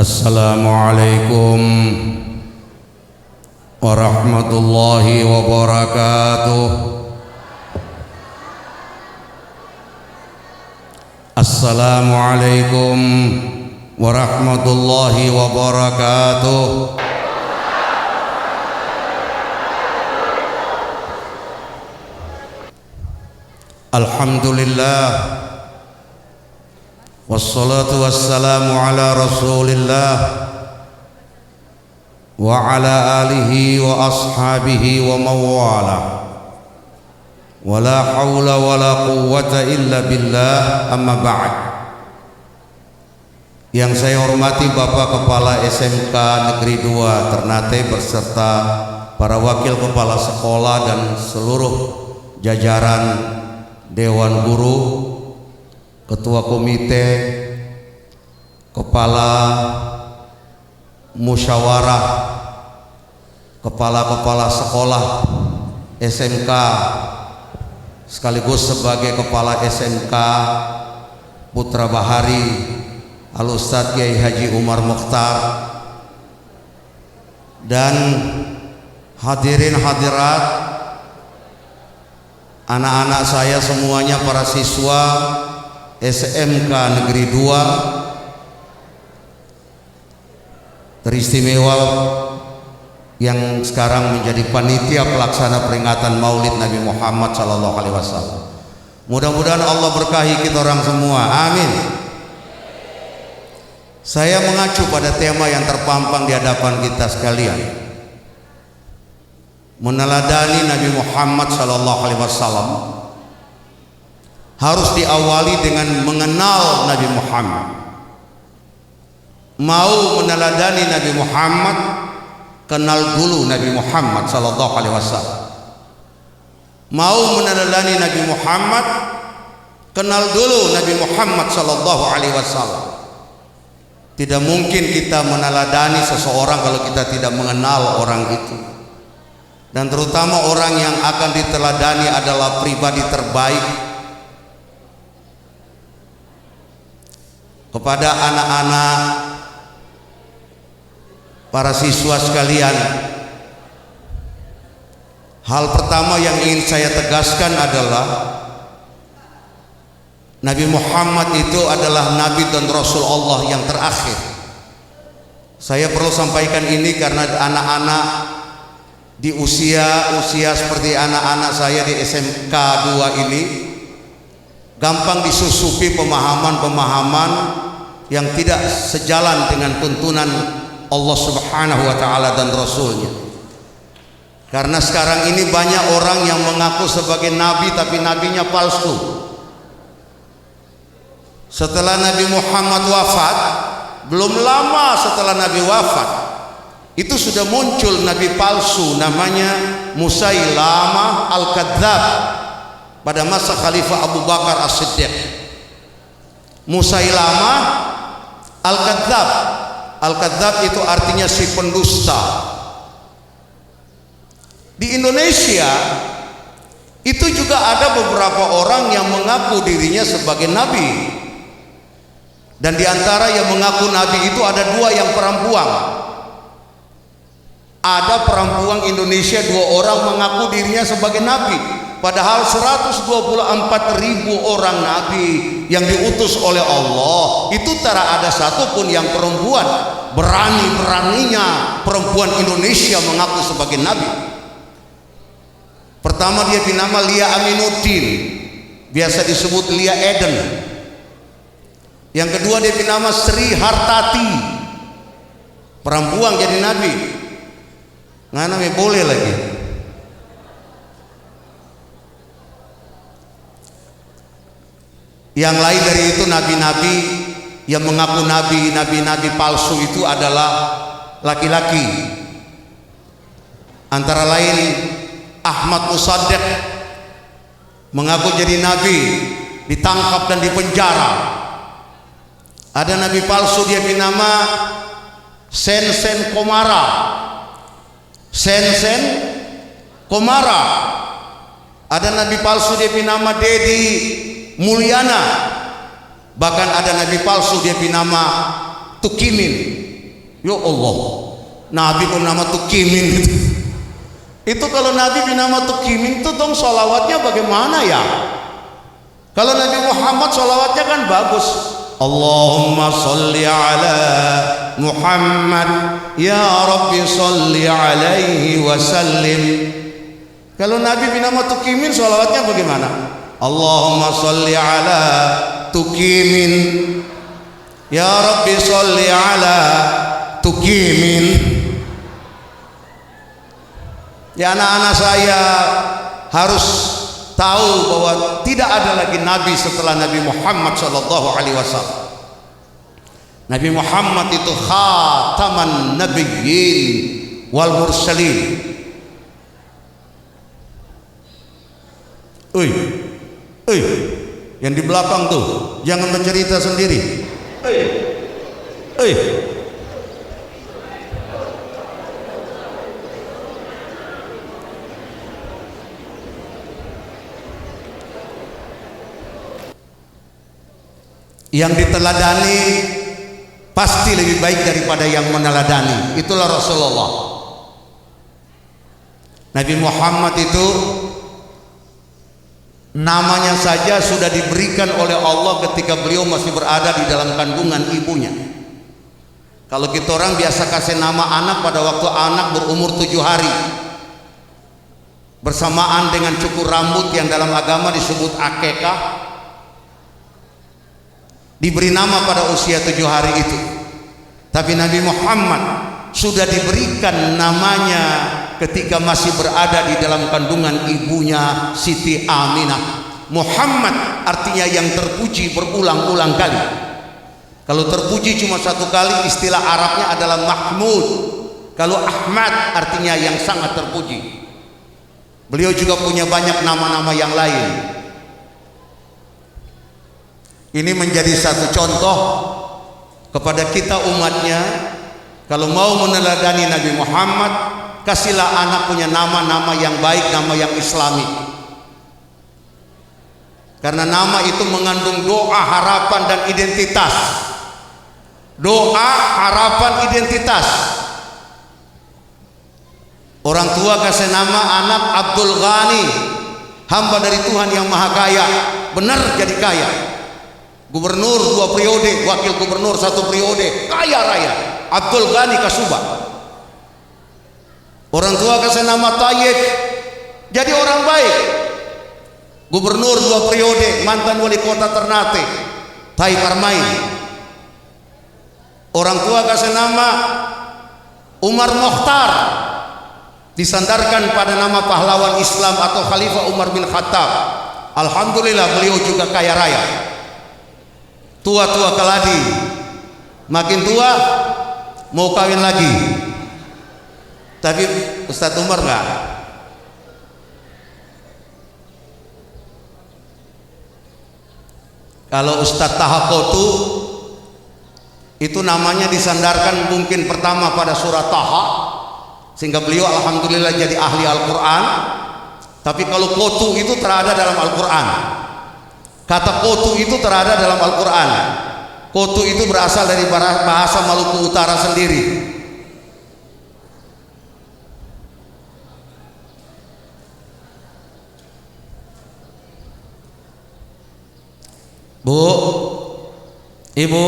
Assalamualaikum warahmatullahi wabarakatuh. Assalamualaikum warahmatullahi wabarakatuh. Alhamdulillah, wassalatu wassalamu ala rasulillah wa ala alihi wa ashabihi wa mawala, wa la hawla wa la quwwata illa billah, amma ba'd. Yang saya hormati Bapak Kepala SMK Negeri 2 Ternate beserta para wakil kepala sekolah dan seluruh jajaran Dewan Guru, Ketua Komite, Kepala Musyawarah, Kepala-kepala sekolah SMK, sekaligus sebagai Kepala SMK Putra Bahari Al-Ustadz Kiai Haji Umar Mokhtar, dan hadirin hadirat, anak-anak saya semuanya, para siswa SMK Negeri 2 teristimewa yang sekarang menjadi panitia pelaksana peringatan Maulid Nabi Muhammad SAW. Mudah-mudahan Allah berkahi kita orang semua, amin. Saya mengacu pada tema yang terpampang di hadapan kita sekalian, meneladani Nabi Muhammad SAW harus diawali dengan mengenal Nabi Muhammad. Mau meneladani Nabi Muhammad, kenal dulu Nabi Muhammad SAW. Mau meneladani Nabi Muhammad, kenal dulu Nabi Muhammad SAW. Tidak mungkin kita meneladani seseorang kalau kita tidak mengenal orang itu. Dan terutama orang yang akan diteladani adalah pribadi terbaik. Kepada anak-anak, para siswa sekalian, hal pertama yang ingin saya tegaskan adalah Nabi Muhammad itu adalah Nabi dan Rasul Allah yang terakhir. Saya perlu sampaikan ini karena anak-anak di usia seperti anak-anak saya di SMK 2 ini gampang disusupi pemahaman-pemahaman yang tidak sejalan dengan tuntunan Allah Subhanahu wa Ta'ala dan Rasulnya. Karena sekarang ini banyak orang yang mengaku sebagai nabi tapi nabinya palsu. Setelah Nabi Muhammad wafat, belum lama setelah Nabi wafat, itu sudah muncul nabi palsu namanya Musailamah Al-Kadzab pada masa Khalifah Abu Bakar As-Siddiq. Musailamah Al-Kadzab, Al-Kadzab itu artinya si pendusta. Di Indonesia itu juga ada beberapa orang yang mengaku dirinya sebagai nabi, dan diantara yang mengaku nabi itu ada 2 yang perempuan. Ada perempuan Indonesia 2 orang mengaku dirinya sebagai nabi, padahal 124.000 orang nabi yang diutus oleh Allah itu tak ada satupun yang perempuan. Berani-beraninya perempuan Indonesia mengaku sebagai nabi. Pertama dia dinama Lia Aminuddin, biasa disebut Lia Eden. Yang kedua dia dinama Sri Hartati, perempuan jadi nabi. Nggak boleh lagi. Yang lain dari itu nabi-nabi yang mengaku nabi palsu itu adalah laki-laki. Antara lain Ahmad Musaddiq mengaku jadi nabi, ditangkap dan dipenjara. Ada nabi palsu dia bernama Sen Komara. Sen Komara. Ada nabi palsu dia bernama Dedi Mulyana. Bahkan ada nabi palsu dia bernama Tukimin. Ya Allah, Nabi kok nama Tukimin itu. Itu kalau Nabi binama Tukimin itu dong sholawatnya bagaimana ya? Kalau Nabi Muhammad sholawatnya kan bagus. Allahumma sholli ala Muhammad ya Rabbi sholli alaihi wasallim. Kalau Nabi binama Tukimin sholawatnya bagaimana? Allahumma sholli ala Tukimin ya Rabbi sholli ala Tukimin. Ya anak-anak saya harus tahu bahwa tidak ada lagi nabi setelah Nabi Muhammad sallallahu alaihi wasallam. Nabi Muhammad itu khataman nabiyyin wal mursalin. Yang di belakang tuh jangan bercerita sendiri. Yang diteladani pasti lebih baik daripada yang meneladani. Itulah Rasulullah. Nabi Muhammad itu namanya saja sudah diberikan oleh Allah ketika beliau masih berada di dalam kandungan ibunya. Kalau kita orang biasa kasih nama anak pada waktu anak berumur 7 hari, bersamaan dengan cukur rambut yang dalam agama disebut akekah, diberi nama pada usia 7 hari itu. Tapi Nabi Muhammad sudah diberikan namanya ketika masih berada di dalam kandungan ibunya Siti Aminah. Muhammad artinya yang terpuji berulang-ulang kali. Kalau terpuji cuma 1 kali, istilah Arabnya adalah Mahmud. Kalau Ahmad artinya yang sangat terpuji. Beliau juga punya banyak nama-nama yang lain. Ini menjadi satu contoh kepada kita umatnya. Kalau mau meneladani Nabi Muhammad, kasihlah anak punya nama-nama yang baik, nama yang islami. Karena nama itu mengandung doa, harapan dan identitas. Doa, harapan, identitas. Orang tua kasih nama anak Abdul Ghani, hamba dari Tuhan yang Maha Kaya. Benar jadi kaya. Gubernur 2 periode, wakil gubernur 1 periode, kaya raya. Abdul Ghani Kasubah. Orang tua kasih nama Tayyib, jadi orang baik. Gubernur 2 periode, mantan wali kota Ternate, Tayyib Armain. Orang tua kasih nama Umar Mokhtar, disandarkan pada nama pahlawan Islam atau Khalifah Umar bin Khattab. Alhamdulillah beliau juga kaya raya. Tua-tua keladi, makin tua mau kawin lagi. Tapi Ustadz Umar enggak. Kalau Ustadz Tahakotu itu namanya disandarkan mungkin pertama pada surat Taha, sehingga beliau alhamdulillah jadi ahli Al-Quran. Tapi kalau kotu itu terada dalam Al-Quran. Kata kotu itu terada dalam Al-Quran. Kotu itu berasal dari bahasa Maluku Utara sendiri. Bu, ibu,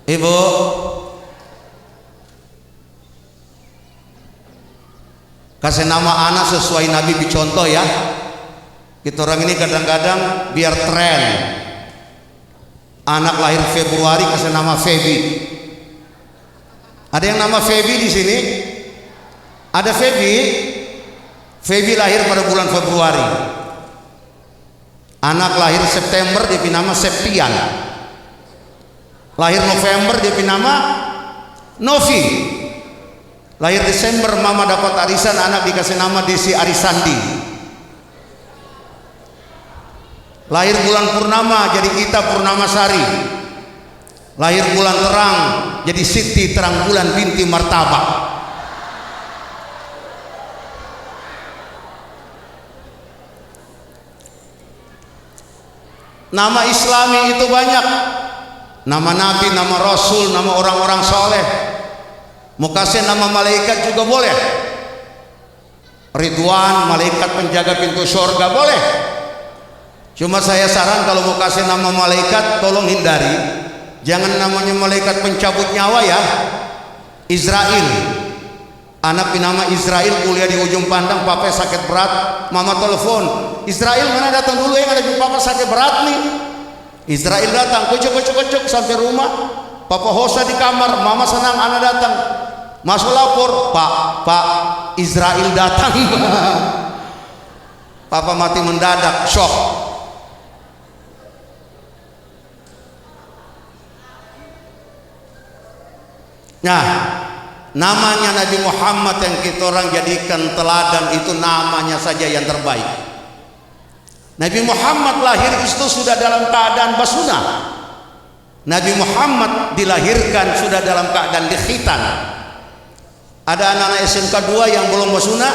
ibu, kasih nama anak sesuai Nabi dicontoh ya. Kita orang ini kadang-kadang biar tren. Anak lahir Februari kasih nama Feby. Ada yang nama Feby di sini? Ada Feby. Feby lahir pada bulan Februari. Anak lahir September dia nama Septian. Lahir November dia nama Novi. Lahir Desember mama dapat arisan, anak dikasih nama Desi Arisandi. Lahir bulan purnama jadi Ita Purnamasari. Lahir bulan terang jadi Siti Terang Bulan binti Martabak. Nama Islami itu banyak. Nama Nabi, nama Rasul, nama orang-orang soleh. Mau kasih nama malaikat juga boleh. Ridwan, malaikat penjaga pintu surga boleh. Cuma saya saran kalau mau kasih nama malaikat tolong hindari, jangan namanya malaikat pencabut nyawa ya. Israel, anak bernama Israel kuliah di ujung pandang, papa sakit berat, mama telepon, Israel mana datang dulu yang ada di papa sakit berat nih. Israel datang, kucuk sampai rumah, papa hosa di kamar, mama senang anak datang, masuk lapor, pak Israel datang. Papa mati mendadak, shock. Nah, namanya Nabi Muhammad yang kita orang jadikan teladan itu namanya saja yang terbaik. Nabi Muhammad lahir itu sudah dalam keadaan basunah. Nabi Muhammad dilahirkan sudah dalam keadaan dikhitan. Ada anak-anak SMK 2 yang belum basunah?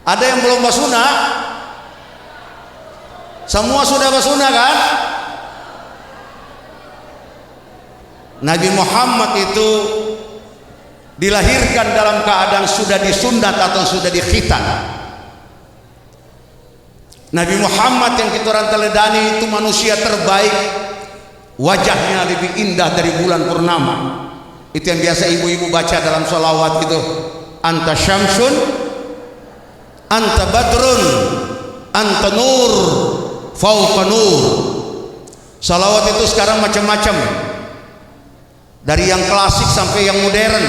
Ada yang belum basunah? Semua sudah basunah kan? Nabi Muhammad itu dilahirkan dalam keadaan sudah disunat atau sudah dikhitan. Nabi Muhammad yang kita orang teladani itu manusia terbaik, wajahnya lebih indah dari bulan purnama. Itu yang biasa ibu-ibu baca dalam sholawat itu, anta syamsun, anta badrun, anta nur, fauqa nur. Sholawat itu sekarang macam-macam, dari yang klasik sampai yang modern.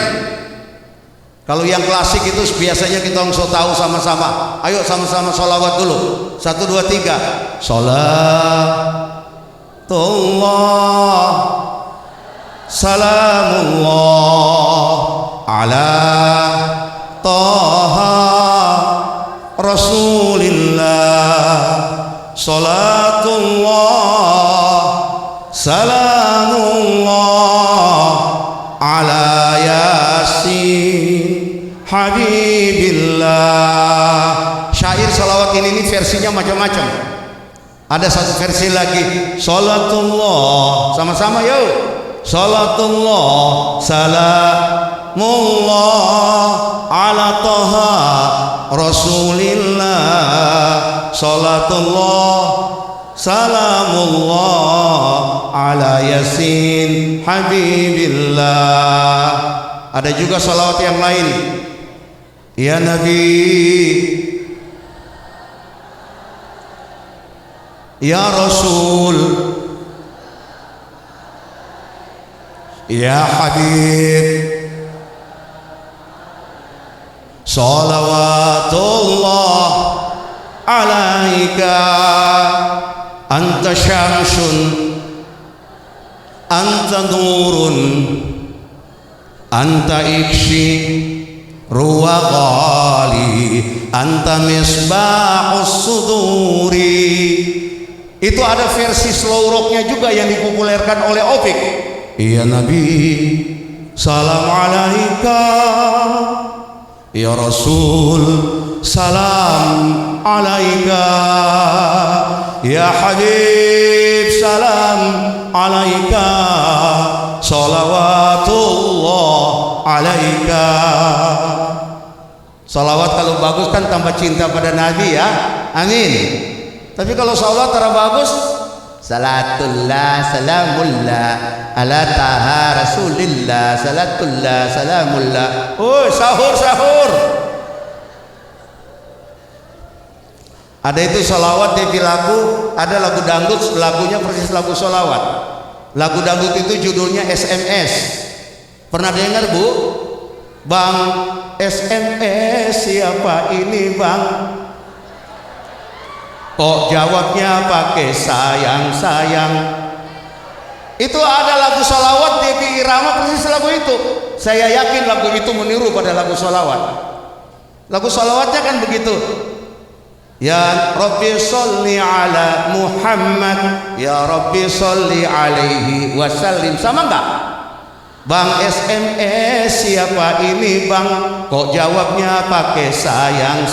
Kalau yang klasik itu biasanya kita langsung tahu sama-sama. Ayo sama-sama sholawat dulu. 1, 2, 3. Salatullah, salamullah ala Taha Rasulillah. Salatullah, salamullah ala Yasin Habibillah. Syair salawat ini versinya macam-macam. Ada satu versi lagi, salatullah, sama-sama yuk. Salatullah, salamullah ala Taha Rasulillah. Salatullah, salamullah ala Yasin Habibillah. Ada juga salawat yang lain, ya Nabi, ya Rasul, ya Habib, salawatullah alaika, anta syamsun, anta nurun, anta ikshi ruwa qali, anta misbahus suduri. Itu ada versi slow rocknya juga yang dipopulerkan oleh Opik. Ya Nabi, salam alaika, ya Rasul, salam alaika, ya Habib, salam alaika, salawatullah alaika. Salawat kalau bagus kan tambah cinta pada Nabi ya, amin. Tapi kalau salawat cara bagus, salatullah salamullah ala Taha Rasulillah, salatullah salamullah. Oh, sahur. Ada itu salawat di lagu, ada lagu dangdut, lagunya persis lagu salawat. Lagu dangdut itu judulnya SMS. Pernah dengar Bu? Bang, SMS siapa ini Bang? Kok jawabnya pakai sayang. Itu ada lagu salawat di irama persis lagu itu. Saya yakin lagu itu meniru pada lagu salawat. Lagu salawatnya kan begitu. Ya Rabbi sholli ala Muhammad, ya Rabbi sholli alaihi wasallim. Sama enggak? Bang, SMS siapa ini Bang? Kok jawabnya pakai sayang.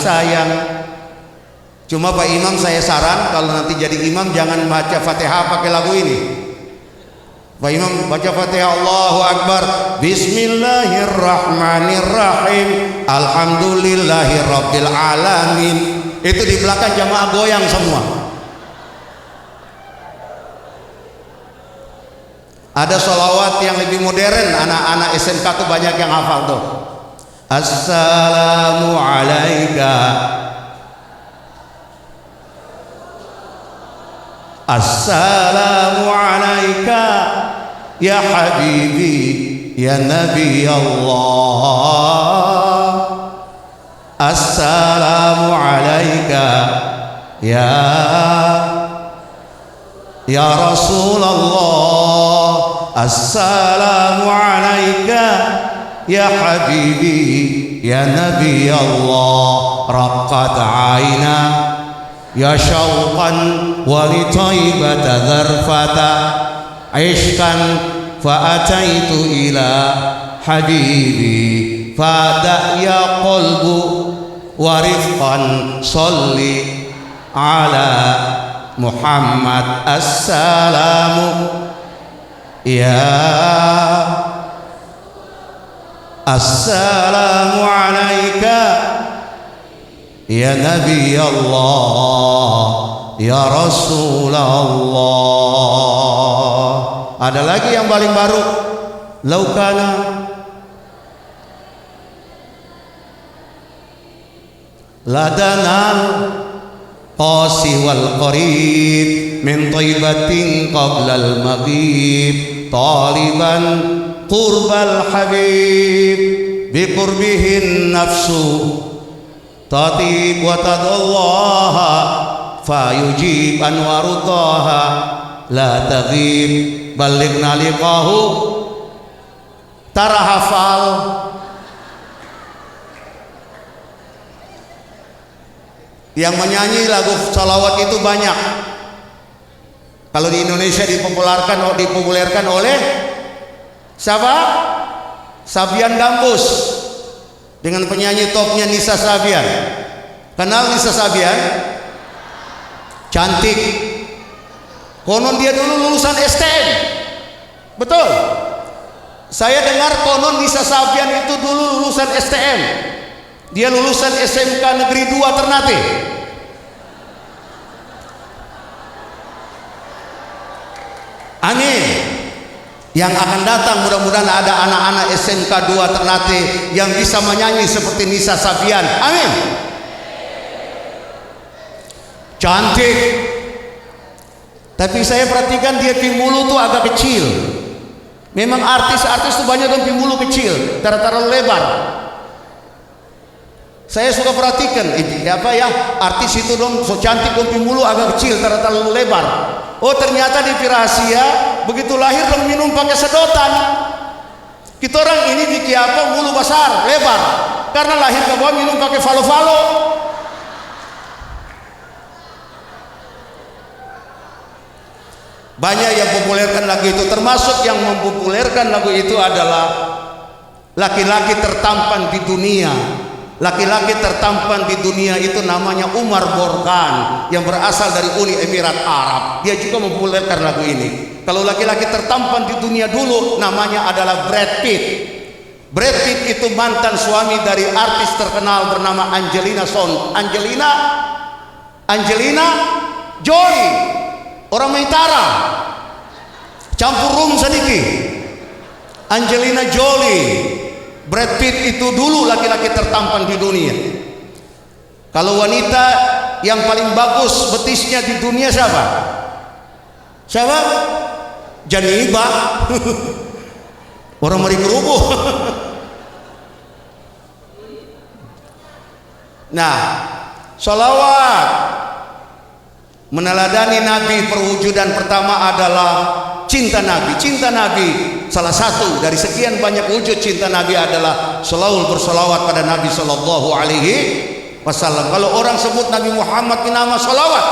Cuma Pak Imam saya saran kalau nanti jadi imam jangan baca Fatihah pakai lagu ini. Pak Imam baca Fatihah, Allahu Akbar, Bismillahirrahmanirrahim, Alhamdulillahirabbil alamin. Itu di belakang jamaah goyang semua. Ada sholawat yang lebih modern, anak-anak SMK tuh banyak yang hafal tuh. Assalamu alaika, Assalamu alaika ya habibi ya nabi Allah, Assalamu alaika ya Rasulullah, Assalamu alaika ya habibi ya nabi Allah, raqqat aina ya syauqan walitaibata zarfata ishkan fa'ataitu ila habibi fada ya qalbu warifqan salli ala Muhammad, assalamu assalamu alaika ya Nabi Allah, ya Rasulullah. Ada lagi yang paling baru, laukana ladanal qasi wal qarib min taibatin qabla al maghrib taliban qurbal habib bi qurbihin nafsu tatib wa tadallaha fayujib anwarudaha la taghib balighna liqahu. Tara hafal yang menyanyi lagu salawat itu banyak. Kalau di Indonesia dipopulerkan oleh siapa? Sabian Gambus dengan penyanyi topnya Nisa Sabian. Kenal Nisa Sabian? Cantik. Konon dia dulu lulusan STM. Betul. Saya dengar konon Nisa Sabian itu dulu lulusan STM. Dia lulusan SMK Negeri 2 Ternate. Amin. Yang akan datang mudah-mudahan ada anak-anak SMK 2 Ternate yang bisa menyanyi seperti Nisa Sabian. Amin. Cantik. Tapi saya perhatikan dia Pimulu tuh agak kecil. Memang artis-artis tuh banyak yang Pimulu kecil, terlalu lebar. Saya suka perhatikan apa ya, artis itu dong so cantik dong Pimulu agak kecil, terlalu lebar. Oh ternyata di Pirasia begitu lahir dong minum pakai sedotan. Kita orang ini di Kiapa mulu besar lebar karena lahir ke bawah minum pakai falo-falo. Banyak yang populerkan lagu itu, termasuk yang mempopulerkan lagu itu adalah laki-laki tertampan di dunia. Laki-laki tertampan di dunia itu namanya Umar Borkan yang berasal dari Uni Emirat Arab. Dia juga mempopulerkan lagu ini. Kalau laki-laki tertampan di dunia dulu namanya adalah Brad Pitt. Brad Pitt itu mantan suami dari artis terkenal bernama Angelina Jolie, orang Maitara, campur rum sedikit. Angelina Jolie, Brad Pitt itu dulu laki-laki tertampan di dunia. Kalau wanita yang paling bagus betisnya di dunia siapa? Siapa? Janiba. Orang mari kerubuh. Nah, sholawat meneladani Nabi, perwujudan pertama adalah cinta Nabi. Cinta Nabi, salah satu dari sekian banyak wujud cinta Nabi adalah selalu bersolawat pada Nabi Sallallahu Alaihi Wasallam. Kalau orang sebut Nabi Muhammad di nama solawat,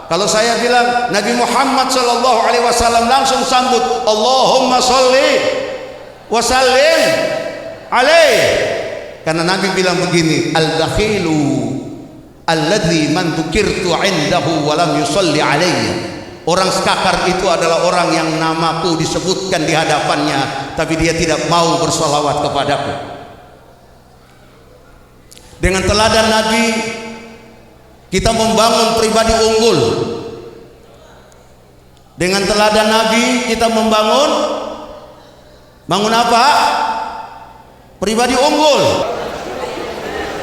kalau saya bilang Nabi Muhammad Sallallahu Alaihi Wasallam, langsung sambut Allahumma sholli wa sallim alaihi. Karena Nabi bilang begini, al-bakhilu alladzi man dzukirtu 'indahu wa lam yusalli alayya Orang skakar itu adalah orang yang namaku disebutkan di hadapannya, tapi dia tidak mau bersolawat kepadaku. Dengan teladan Nabi, kita membangun pribadi unggul. Dengan teladan Nabi, kita membangun apa? Pribadi unggul.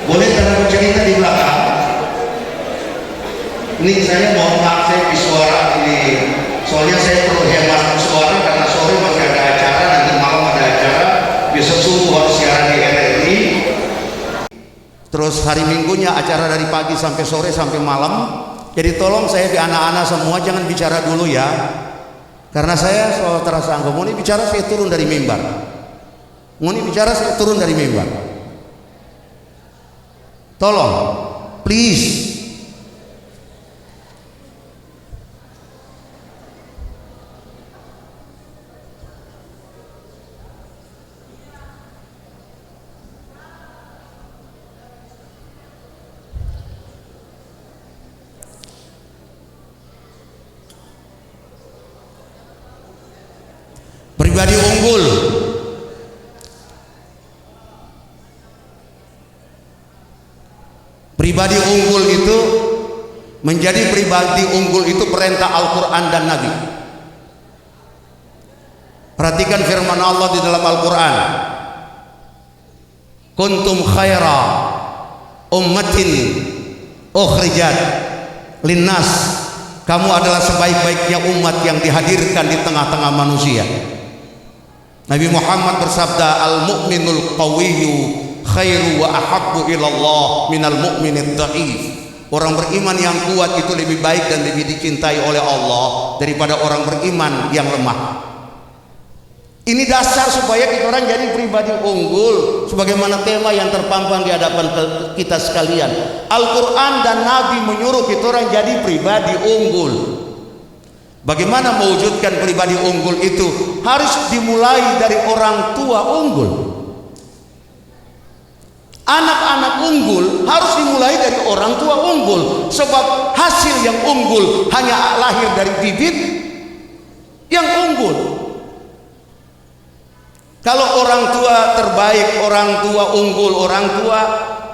Boleh saya cerita di belakang? Ini saya mohon maaf, saya suara ini, soalnya saya perlu hemat suara karena sore masih ada acara, nanti malam ada acara, besok subuh harus siaran di RRI. Terus hari Minggunya acara dari pagi sampai sore sampai malam. Jadi tolong saya di anak-anak semua jangan bicara dulu ya, karena saya soal terasa angkuh. Mau bicara saya turun dari mimbar. Mau bicara saya turun dari mimbar. Tolong, please. Pribadi unggul. Pribadi unggul itu menjadi pribadi unggul itu perintah Al-Quran dan Nabi. Perhatikan firman Allah di dalam Al-Quran. Kuntum khaira ummatin ukhrijat linnas. Kamu adalah sebaik-baiknya umat yang dihadirkan di tengah-tengah manusia. Nabi Muhammad bersabda, al-mu'minul qawiyyu khairu wa ahabbu ilallah minal mu'minid dha'if. Orang beriman yang kuat itu lebih baik dan lebih dicintai oleh Allah daripada orang beriman yang lemah. Ini dasar supaya kita orang jadi pribadi unggul, sebagaimana tema yang terpampang di hadapan kita sekalian. Al-Quran dan Nabi menyuruh kita orang jadi pribadi unggul. Bagaimana mewujudkan pribadi unggul itu? Harus dimulai dari orang tua unggul. Anak-anak unggul harus dimulai dari orang tua unggul, sebab hasil yang unggul hanya lahir dari bibit yang unggul. Kalau orang tua terbaik, orang tua unggul, orang tua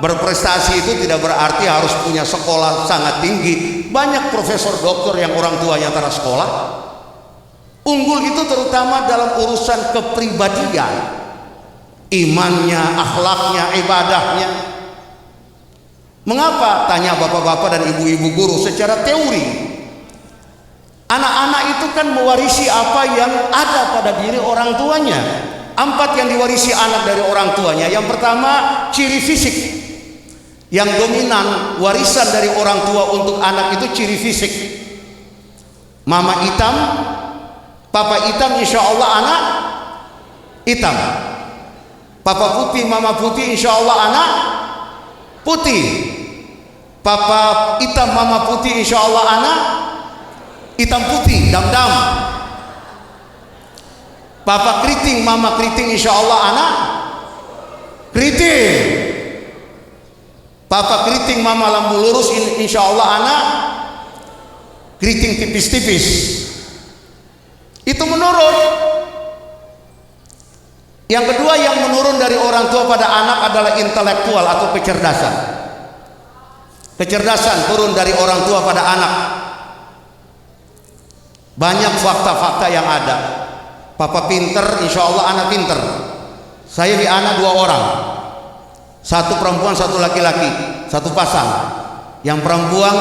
berprestasi, itu tidak berarti harus punya sekolah sangat tinggi. Banyak profesor doktor yang orang tuanya tara sekolah. Unggul itu terutama dalam urusan kepribadian, imannya, akhlaknya, ibadahnya. Mengapa? Tanya bapak-bapak dan ibu-ibu guru secara teori. Anak-anak itu kan mewarisi apa yang ada pada diri orang tuanya. 4 yang diwarisi anak dari orang tuanya. Yang pertama, ciri fisik. Yang dominan warisan dari orang tua untuk anak itu ciri fisik. Mama hitam, papa hitam, insya Allah anak hitam. Papa putih, mama putih, insya Allah anak putih. Papa hitam, mama putih, insya Allah anak hitam putih, dam-dam. Papa keriting, mama keriting, insya Allah anak keriting. Papa keriting, mama lampu lurus, insya Allah anak keriting tipis-tipis. Itu menurun. Yang kedua yang menurun dari orang tua pada anak adalah intelektual atau kecerdasan. Kecerdasan turun dari orang tua pada anak. Banyak fakta-fakta yang ada. Papa pinter, insya Allah anak pinter. Saya di anak 2 orang, 1 perempuan 1 laki-laki, 1 pasang. Yang perempuan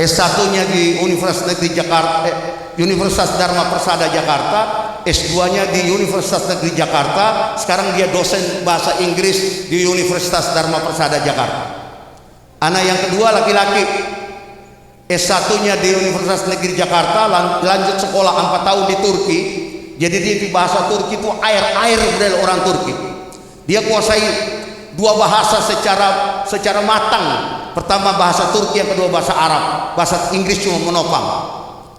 S1-nya di Universitas Negeri Jakarta, Universitas Dharma Persada Jakarta, S2-nya di Universitas Negeri Jakarta. Sekarang dia dosen bahasa Inggris di Universitas Dharma Persada Jakarta. Anak yang kedua laki-laki, S1-nya di Universitas Negeri Jakarta, lanjut sekolah 4 tahun di Turki. Jadi dia di bahasa Turki itu air dari orang Turki. Dia kuasai 2 bahasa secara matang. Pertama bahasa Turki, yang kedua bahasa Arab. Bahasa Inggris cuma menopang.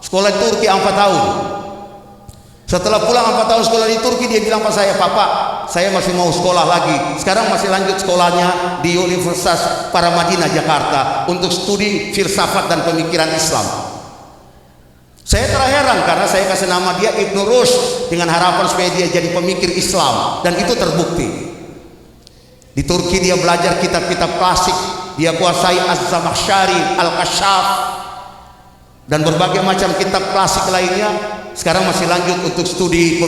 Sekolah di Turki 4 tahun. Setelah pulang 4 tahun sekolah di Turki, dia bilang pada saya, "Papa, saya masih mau sekolah lagi." Sekarang masih lanjut sekolahnya di Universitas Paramadina Jakarta untuk studi filsafat dan pemikiran Islam. Saya terheran karena saya kasih nama dia Ibnu Rushd dengan harapan supaya dia jadi pemikir Islam, dan itu terbukti. Di Turki dia belajar kitab-kitab klasik, dia kuasai Az-Zamakhsyari, Al-Kashaf, dan berbagai macam kitab klasik lainnya. Sekarang masih lanjut untuk studi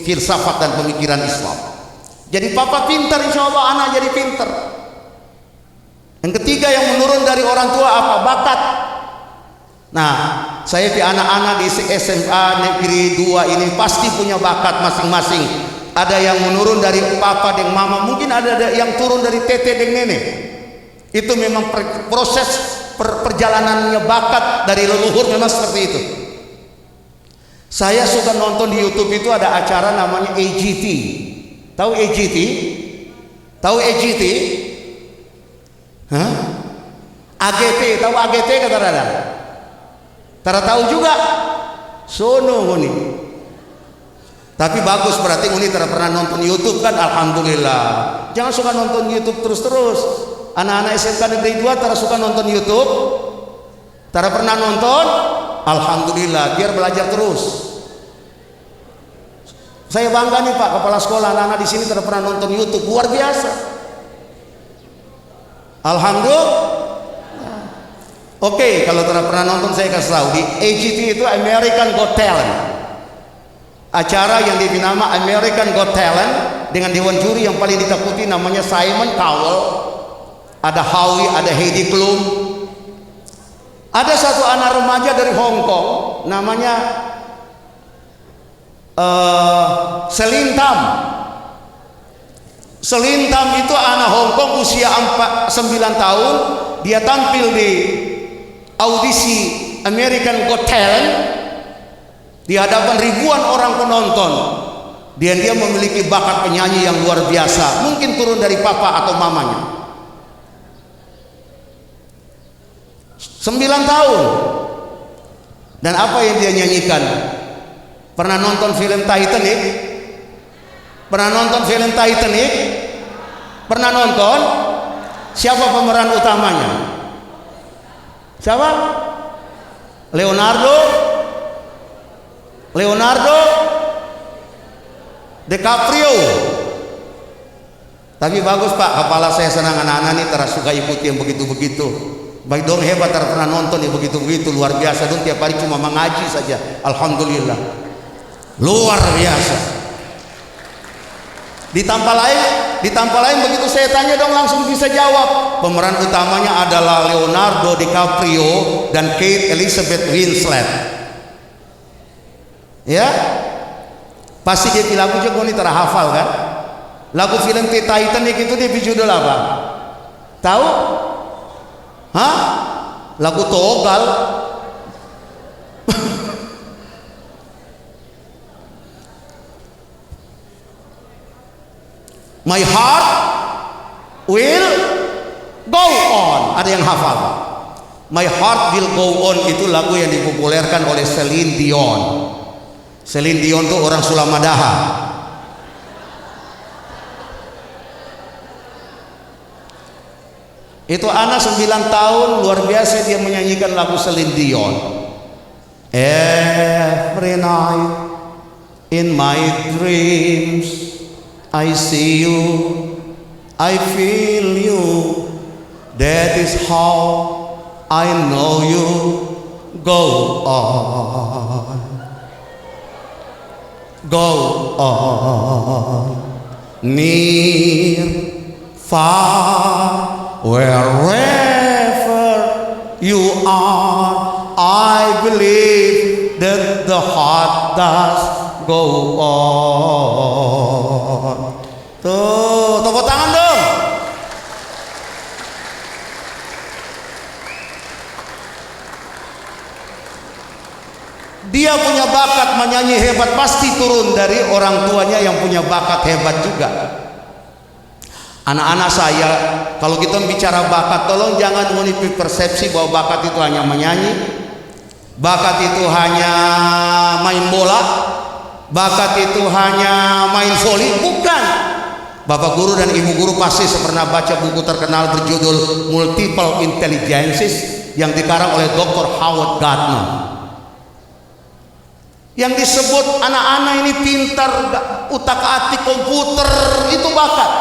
filsafat dan pemikiran Islam. Jadi papa pintar, insya Allah anak jadi pintar. Yang ketiga yang menurun dari orang tua apa? Bakat. Nah, saya di anak-anak di SMA Negeri 2 ini pasti punya bakat masing-masing. Ada yang menurun dari papa dan mama, mungkin ada yang turun dari tete dan nenek. Itu memang proses perjalanannya bakat dari leluhur, memang seperti itu. Saya suka nonton di YouTube, itu ada acara namanya AGT. Tahu AGT? Tahu AGT? Hah? AGT, tahu AGT kata Rada? Tara tahu juga. Sono ngoni. Tapi bagus, berarti ngoni tara pernah nonton YouTube kan? Alhamdulillah. Jangan suka nonton YouTube terus-terus. Anak-anak SMK Negeri 2 tara suka nonton YouTube? Tara pernah nonton? Alhamdulillah, biar belajar terus. Saya bangga nih Pak, kepala sekolah, anak-anak di sini tara pernah nonton YouTube, luar biasa. Alhamdulillah. Oke, kalau tidak pernah nonton saya kasih tahu, di AGT itu American Got Talent. Acara yang diberi nama American Got Talent dengan dewan juri yang paling ditakuti namanya Simon Cowell, ada Howie, ada Heidi Klum. Ada satu anak remaja dari Hong Kong namanya Celine Tam. Celine Tam itu anak Hong Kong usia 9 tahun, dia tampil di audisi American Got Talent di hadapan ribuan orang penonton. Dia memiliki bakat penyanyi yang luar biasa, mungkin turun dari papa atau mamanya. 9 tahun. Dan apa yang dia nyanyikan? Pernah nonton film Titanic? Pernah nonton film Titanic? Pernah nonton? Siapa pemeran utamanya? Siapa? Leonardo DiCaprio. Tapi bagus Pak, kepala saya senang anak-anak ini terus suka ikuti yang begitu-begitu. Baik dong, hebat, pernah nonton yang begitu-begitu, luar biasa dong. Tiap hari cuma mengaji saja, alhamdulillah, luar biasa. Ditambah lain begitu saya tanya dong langsung bisa jawab. Pemeran utamanya adalah Leonardo DiCaprio dan Kate Elizabeth Winslet. Ya, pasti dia lagu juga nih terhafal kan? Lagu film Titanic itu dia judul apa? Tahu? Hah? Lagu Togal. My heart will go on. Ada yang hafal? My heart will go on itu lagu yang dipopulerkan oleh Celine Dion. Celine Dion itu orang Sulamadaha. Itu anak 9 tahun, luar biasa dia menyanyikan lagu Celine Dion. Every night in my dreams I see you, I feel you. That is how I know you. Go on, go on, near, far, wherever you are. I believe that the heart does go on. Tuh, tepuk tangan dong. Dia punya bakat menyanyi hebat, pasti turun dari orang tuanya yang punya bakat hebat juga. Anak-anak saya, kalau kita bicara bakat, tolong jangan menipu persepsi bahwa bakat itu hanya menyanyi, bakat itu hanya main bola, bakat itu hanya main voli. Bukan. Bapak guru dan ibu guru pasti pernah baca buku terkenal berjudul Multiple Intelligences yang dikarang oleh Dr. Howard Gardner. Yang disebut anak-anak ini pintar utak-atik komputer, itu bakat.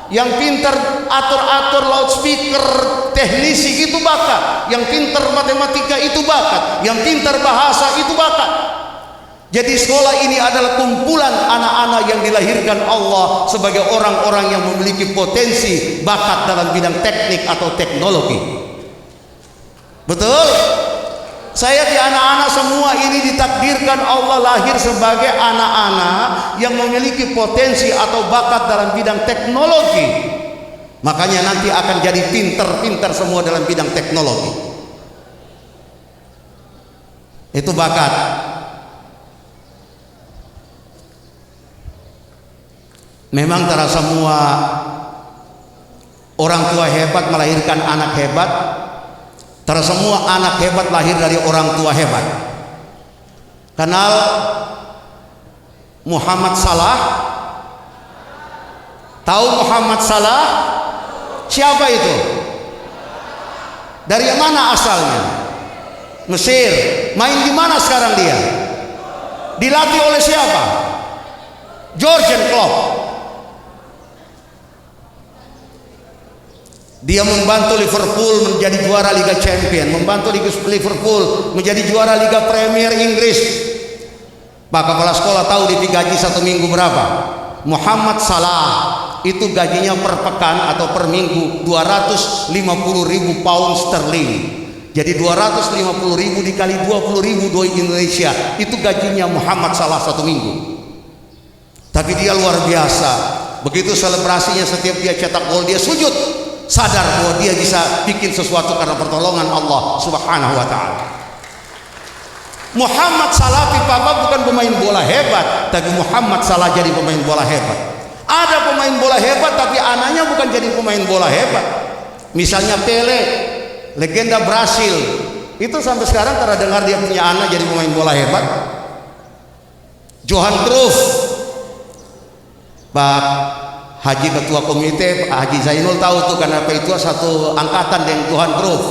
Yang pintar atur-atur loudspeaker, teknisi, itu bakat. Yang pintar matematika, itu bakat. Yang pintar bahasa, itu bakat. Jadi sekolah ini adalah kumpulan anak-anak yang dilahirkan Allah sebagai orang-orang yang memiliki potensi bakat dalam bidang teknik atau teknologi. Betul? Saya di anak-anak semua ini ditakdirkan Allah lahir sebagai anak-anak yang memiliki potensi atau bakat dalam bidang teknologi. Makanya nanti akan jadi pinter-pinter semua dalam bidang teknologi. Itu bakat. Memang tidak semua orang tua hebat melahirkan anak hebat. Tidak semua anak hebat lahir dari orang tua hebat. Kenal Muhammad Salah? Tahu Muhammad Salah? Siapa itu? Dari mana asalnya? Mesir. Main di mana sekarang dia? Dilatih oleh siapa? Jurgen Klopp. Dia membantu Liverpool menjadi juara Liga Champion, membantu Liverpool menjadi juara Liga Premier Inggris. Pak kepala sekolah tahu dia digaji satu minggu berapa? Muhammad Salah itu gajinya per pekan atau per minggu 250.000 pound sterling. Jadi 250.000 dikali 20.000 doi Indonesia, itu gajinya Muhammad Salah satu minggu. Tapi dia luar biasa. Begitu selebrasinya, setiap dia cetak gol dia sujud, sadar bahwa dia bisa bikin sesuatu karena pertolongan Allah Subhanahu wa ta'ala. Muhammad Salah papa bukan pemain bola hebat, tapi Muhammad Salah jadi pemain bola hebat. Ada pemain bola hebat tapi anaknya bukan jadi pemain bola hebat. Misalnya Pele, legenda Brasil, itu sampai sekarang terdengar dia punya anak jadi pemain bola hebat. Johan Cruyff, Pak Haji ketua komite Pak Haji Zainul tahu tuh, karena Pak itu satu angkatan dengan Johan Cruyff.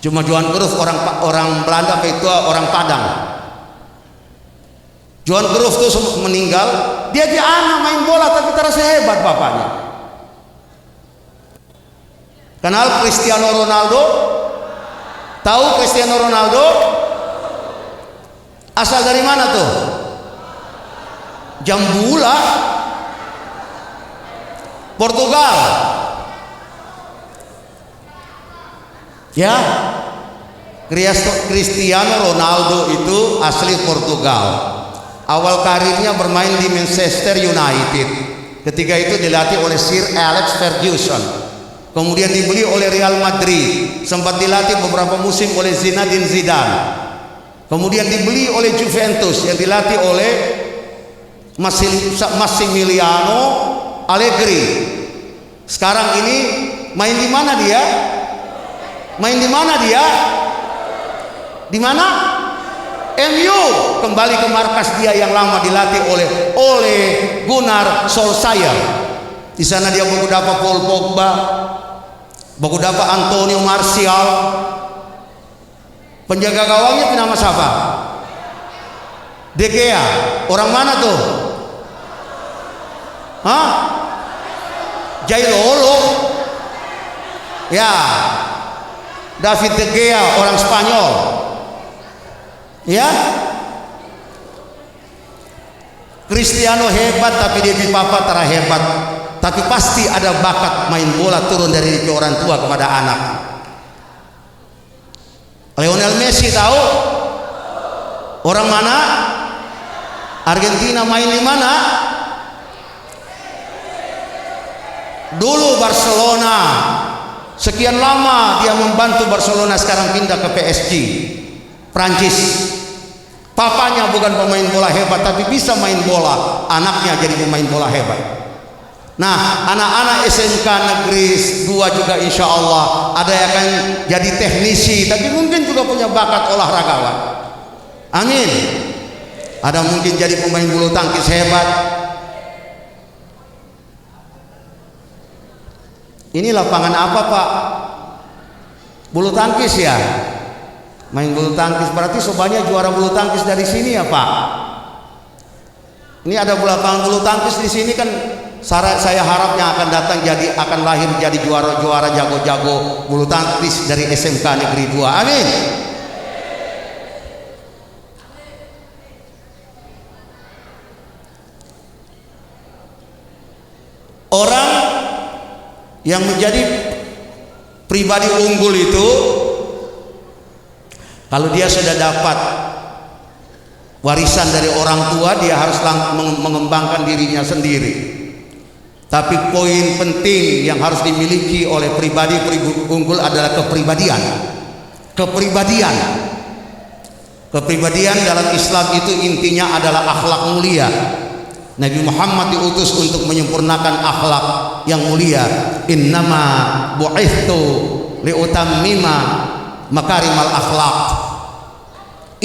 Cuma Johan Cruyff orang Belanda, Pak itu orang Padang. Johan Cruyff tuh meninggal, dia anak main bola tapi terasa hebat bapaknya. Kenal Cristiano Ronaldo? Tahu Cristiano Ronaldo? Asal dari mana tuh? Jambula, Portugal. Ya, Cristiano Ronaldo itu asli Portugal. Awal karirnya bermain di Manchester United. Ketika itu dilatih oleh Sir Alex Ferguson. Kemudian dibeli oleh Real Madrid. Sempat dilatih beberapa musim oleh Zinedine Zidane. Kemudian dibeli oleh Juventus yang dilatih oleh Massimiliano Allegri. Sekarang ini main di mana dia? Main di mana dia? Di mana? MU. Kembali ke markas dia yang lama dilatih oleh Gunnar Solskjaer. Di sana dia baru dapat Paul Pogba, baru dapat Antonio Martial. Penjaga gawangnya nama siapa? De Gea. Orang mana tuh? Hah? Jailolo. Ya, David De Gea, orang Spanyol. Ya, Cristiano hebat tapi dia di papa terhebat. Tapi pasti ada bakat main bola turun dari orang tua kepada anak. Lionel Messi tahu? Orang mana? Argentina, main di mana? Dulu Barcelona. Sekian lama dia membantu Barcelona, sekarang pindah ke PSG Prancis. Papanya bukan pemain bola hebat tapi bisa main bola, anaknya jadi pemain bola hebat. Nah, anak-anak SMK Negeri 2 juga insya Allah ada yang akan jadi teknisi tapi mungkin juga punya bakat olahragawan. Amin. Ada mungkin jadi pemain bulu tangkis hebat. Ini lapangan apa Pak? Bulu tangkis ya? Main bulu tangkis, berarti sebanyak juara bulu tangkis dari sini ya Pak. Ini ada lapangan bulu tangkis di sini kan. Saya harap yang akan datang akan lahir jadi juara-juara jago-jago bulu tangkis dari SMK Negeri 2. Amin. Orang yang menjadi pribadi unggul itu, kalau dia sudah dapat warisan dari orang tua, dia harus mengembangkan dirinya sendiri. Tapi poin penting yang harus dimiliki oleh pribadi unggul adalah kepribadian. Kepribadian dalam Islam itu intinya adalah akhlak mulia. Nabi Muhammad diutus untuk menyempurnakan akhlak yang mulia. Innama bu'ithtu liutammima makarimal akhlak.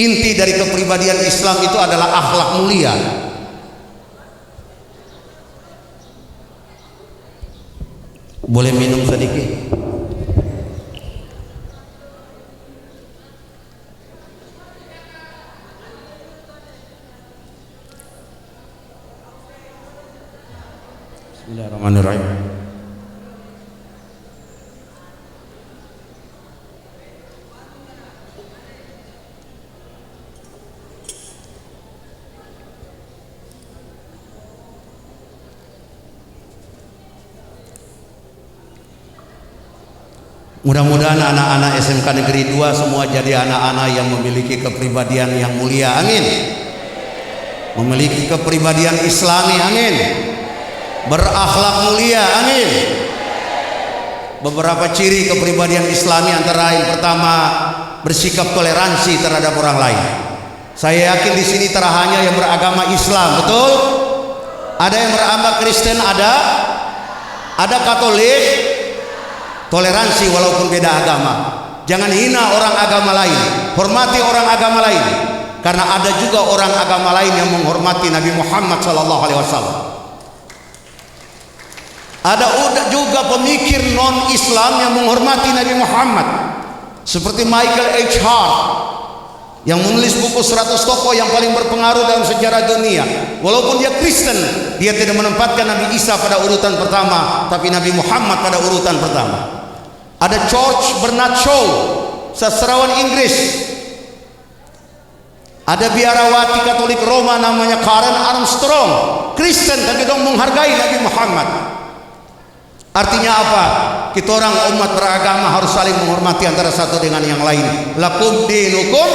Inti dari kepribadian Islam itu adalah akhlak mulia. Boleh minum sedikit? Bismillahirrahmanirrahim. Mudah-mudahan anak-anak SMK Negeri 2 semua jadi anak-anak yang memiliki kepribadian yang mulia. Amin. Memiliki kepribadian Islami. Amin. Berakhlak mulia. Amin. Beberapa ciri kepribadian Islami antara yang pertama, bersikap toleransi terhadap orang lain. Saya yakin di sini hanya yang beragama Islam, betul? Ada yang beragama Kristen, ada Katolik. Toleransi walaupun beda agama. Jangan hina orang agama lain, hormati orang agama lain. Karena ada juga orang agama lain yang menghormati Nabi Muhammad SAW. Ada juga pemikir non-Islam yang menghormati Nabi Muhammad, seperti Michael H. Hart yang menulis buku 100 tokoh yang paling berpengaruh dalam sejarah dunia. Walaupun dia Kristen, dia tidak menempatkan Nabi Isa pada urutan pertama, tapi Nabi Muhammad pada urutan pertama. Ada George Bernard Shaw, sastrawan Inggris. Ada biarawati Katolik Roma namanya Karen Armstrong, Kristen tapi dong menghargai Nabi Muhammad. Artinya apa? Kita orang umat beragama harus saling menghormati antara satu dengan yang lain. Lakum dinukum,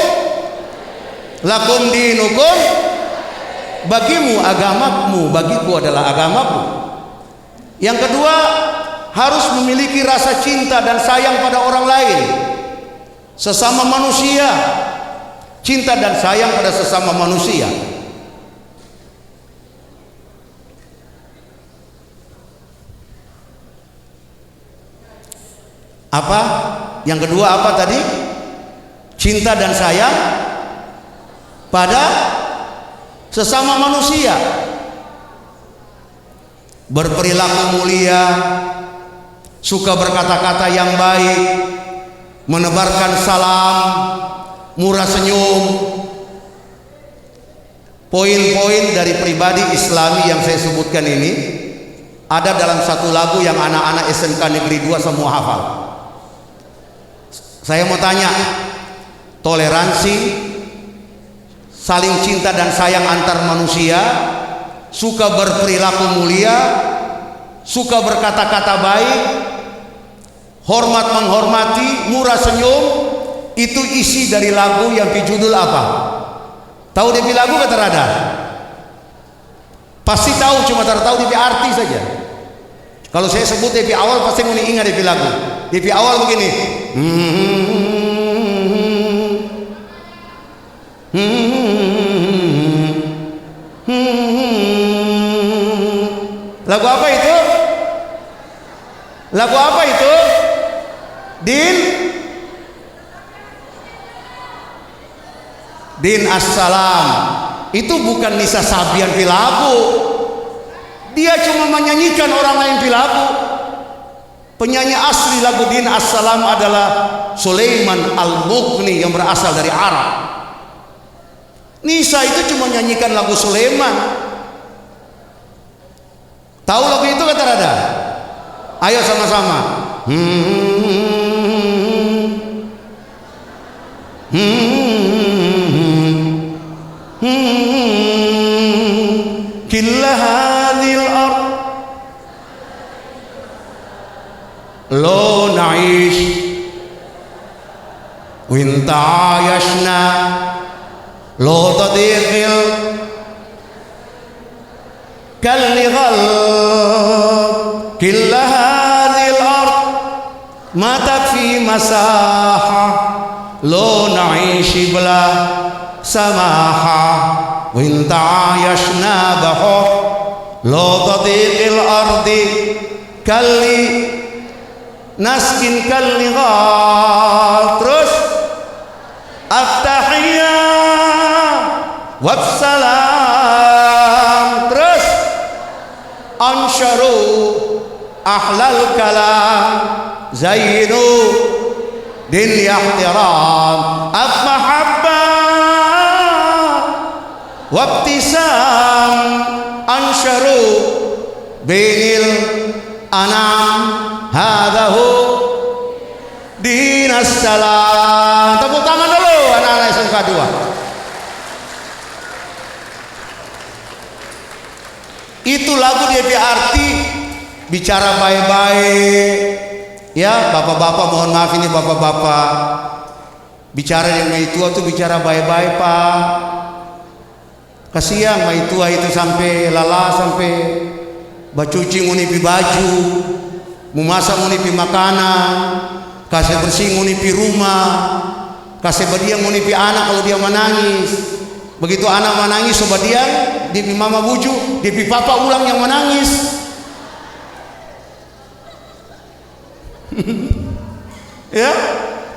bagimu agamamu, bagiku adalah agamaku. Yang kedua, harus memiliki rasa cinta dan sayang pada orang lain, sesama manusia. Cinta dan sayang pada sesama manusia. Apa? Yang kedua apa tadi? Cinta dan sayang pada sesama manusia. Berperilaku mulia, suka berkata-kata yang baik, menebarkan salam, murah senyum. Poin-poin dari pribadi Islami yang saya sebutkan ini ada dalam satu lagu yang anak-anak SMK Negeri 2 semua hafal. Saya mau tanya, toleransi, saling cinta dan sayang antar manusia, suka berperilaku mulia, suka berkata-kata baik, hormat menghormati, murah senyum, itu isi dari lagu yang berjudul apa? Tahu DP lagu kata rada? Pasti tahu, cuma tahu DP arti saja. Kalau saya sebut DP awal pasti mau ingat DP lagu. DP awal begini. Lagu apa itu? Lagu apa itu? Din Assalam. Itu bukan Nisa Sabian pilagu. Dia cuma menyanyikan orang lain pilagu. Penyanyi asli lagu Din As-Salam adalah Sulaiman Al-Mughni yang berasal dari Arab. Nisa itu cuma nyanyikan lagu Sulaiman. Tahu lagu itu kata Rada? Ayo sama-sama. Killa hadhil ard lo na'ish wa in ta'ayashna lo tadiqil kallighal killa hadhil ard ma takfi masaha lo na'ish bla samaha wa in ta'ayashna bahu lo tadiqil ardi kalli naskin kallighal. Terus at-tahiyyah wassalam. Terus ansharu ahlal kalam zainu din yahtiram mahabbah wabtisam ansharu bainil anam hadahu dinas salam. Tepuk tangan dulu anak-anak SMK 2. Itu lagu dia arti bicara baik-baik. Ya bapak-bapak, mohon maaf ini bapak-bapak, bicara yang Maitua tuh bicara baik-baik Pak. Kasihan Maitua itu sampai lelah, sampai bacuci ngunipi baju, memasak ngunipi makanan, kasih bersih ngunipi rumah, kasih badiang ngunipi anak kalau dia menangis. Begitu anak menangis sobadiang dipi mama buju, dipi papa ulang yang menangis. Ya,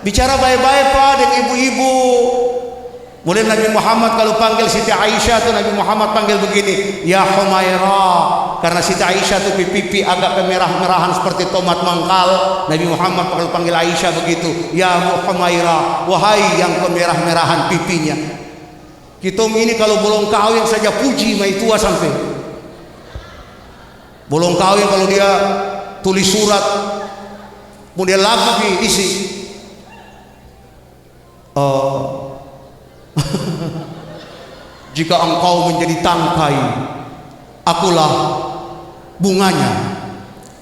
bicara baik-baik Pak dengan ibu-ibu. Mulai Nabi Muhammad kalau panggil Siti Aisyah tuh Nabi Muhammad panggil begini, ya Humairah, karena Siti Aisyah tuh pipi agak kemerah-merahan seperti tomat mangkal. Nabi Muhammad kalau panggil Aisyah begitu, ya Humairah, wahai yang kemerah-merahan pipinya. Kita ini kalau belum kawin saja puji Maitua sampai belum kawin kalau dia tulis surat kemudian lagu isi jika engkau menjadi tangkai, akulah bunganya.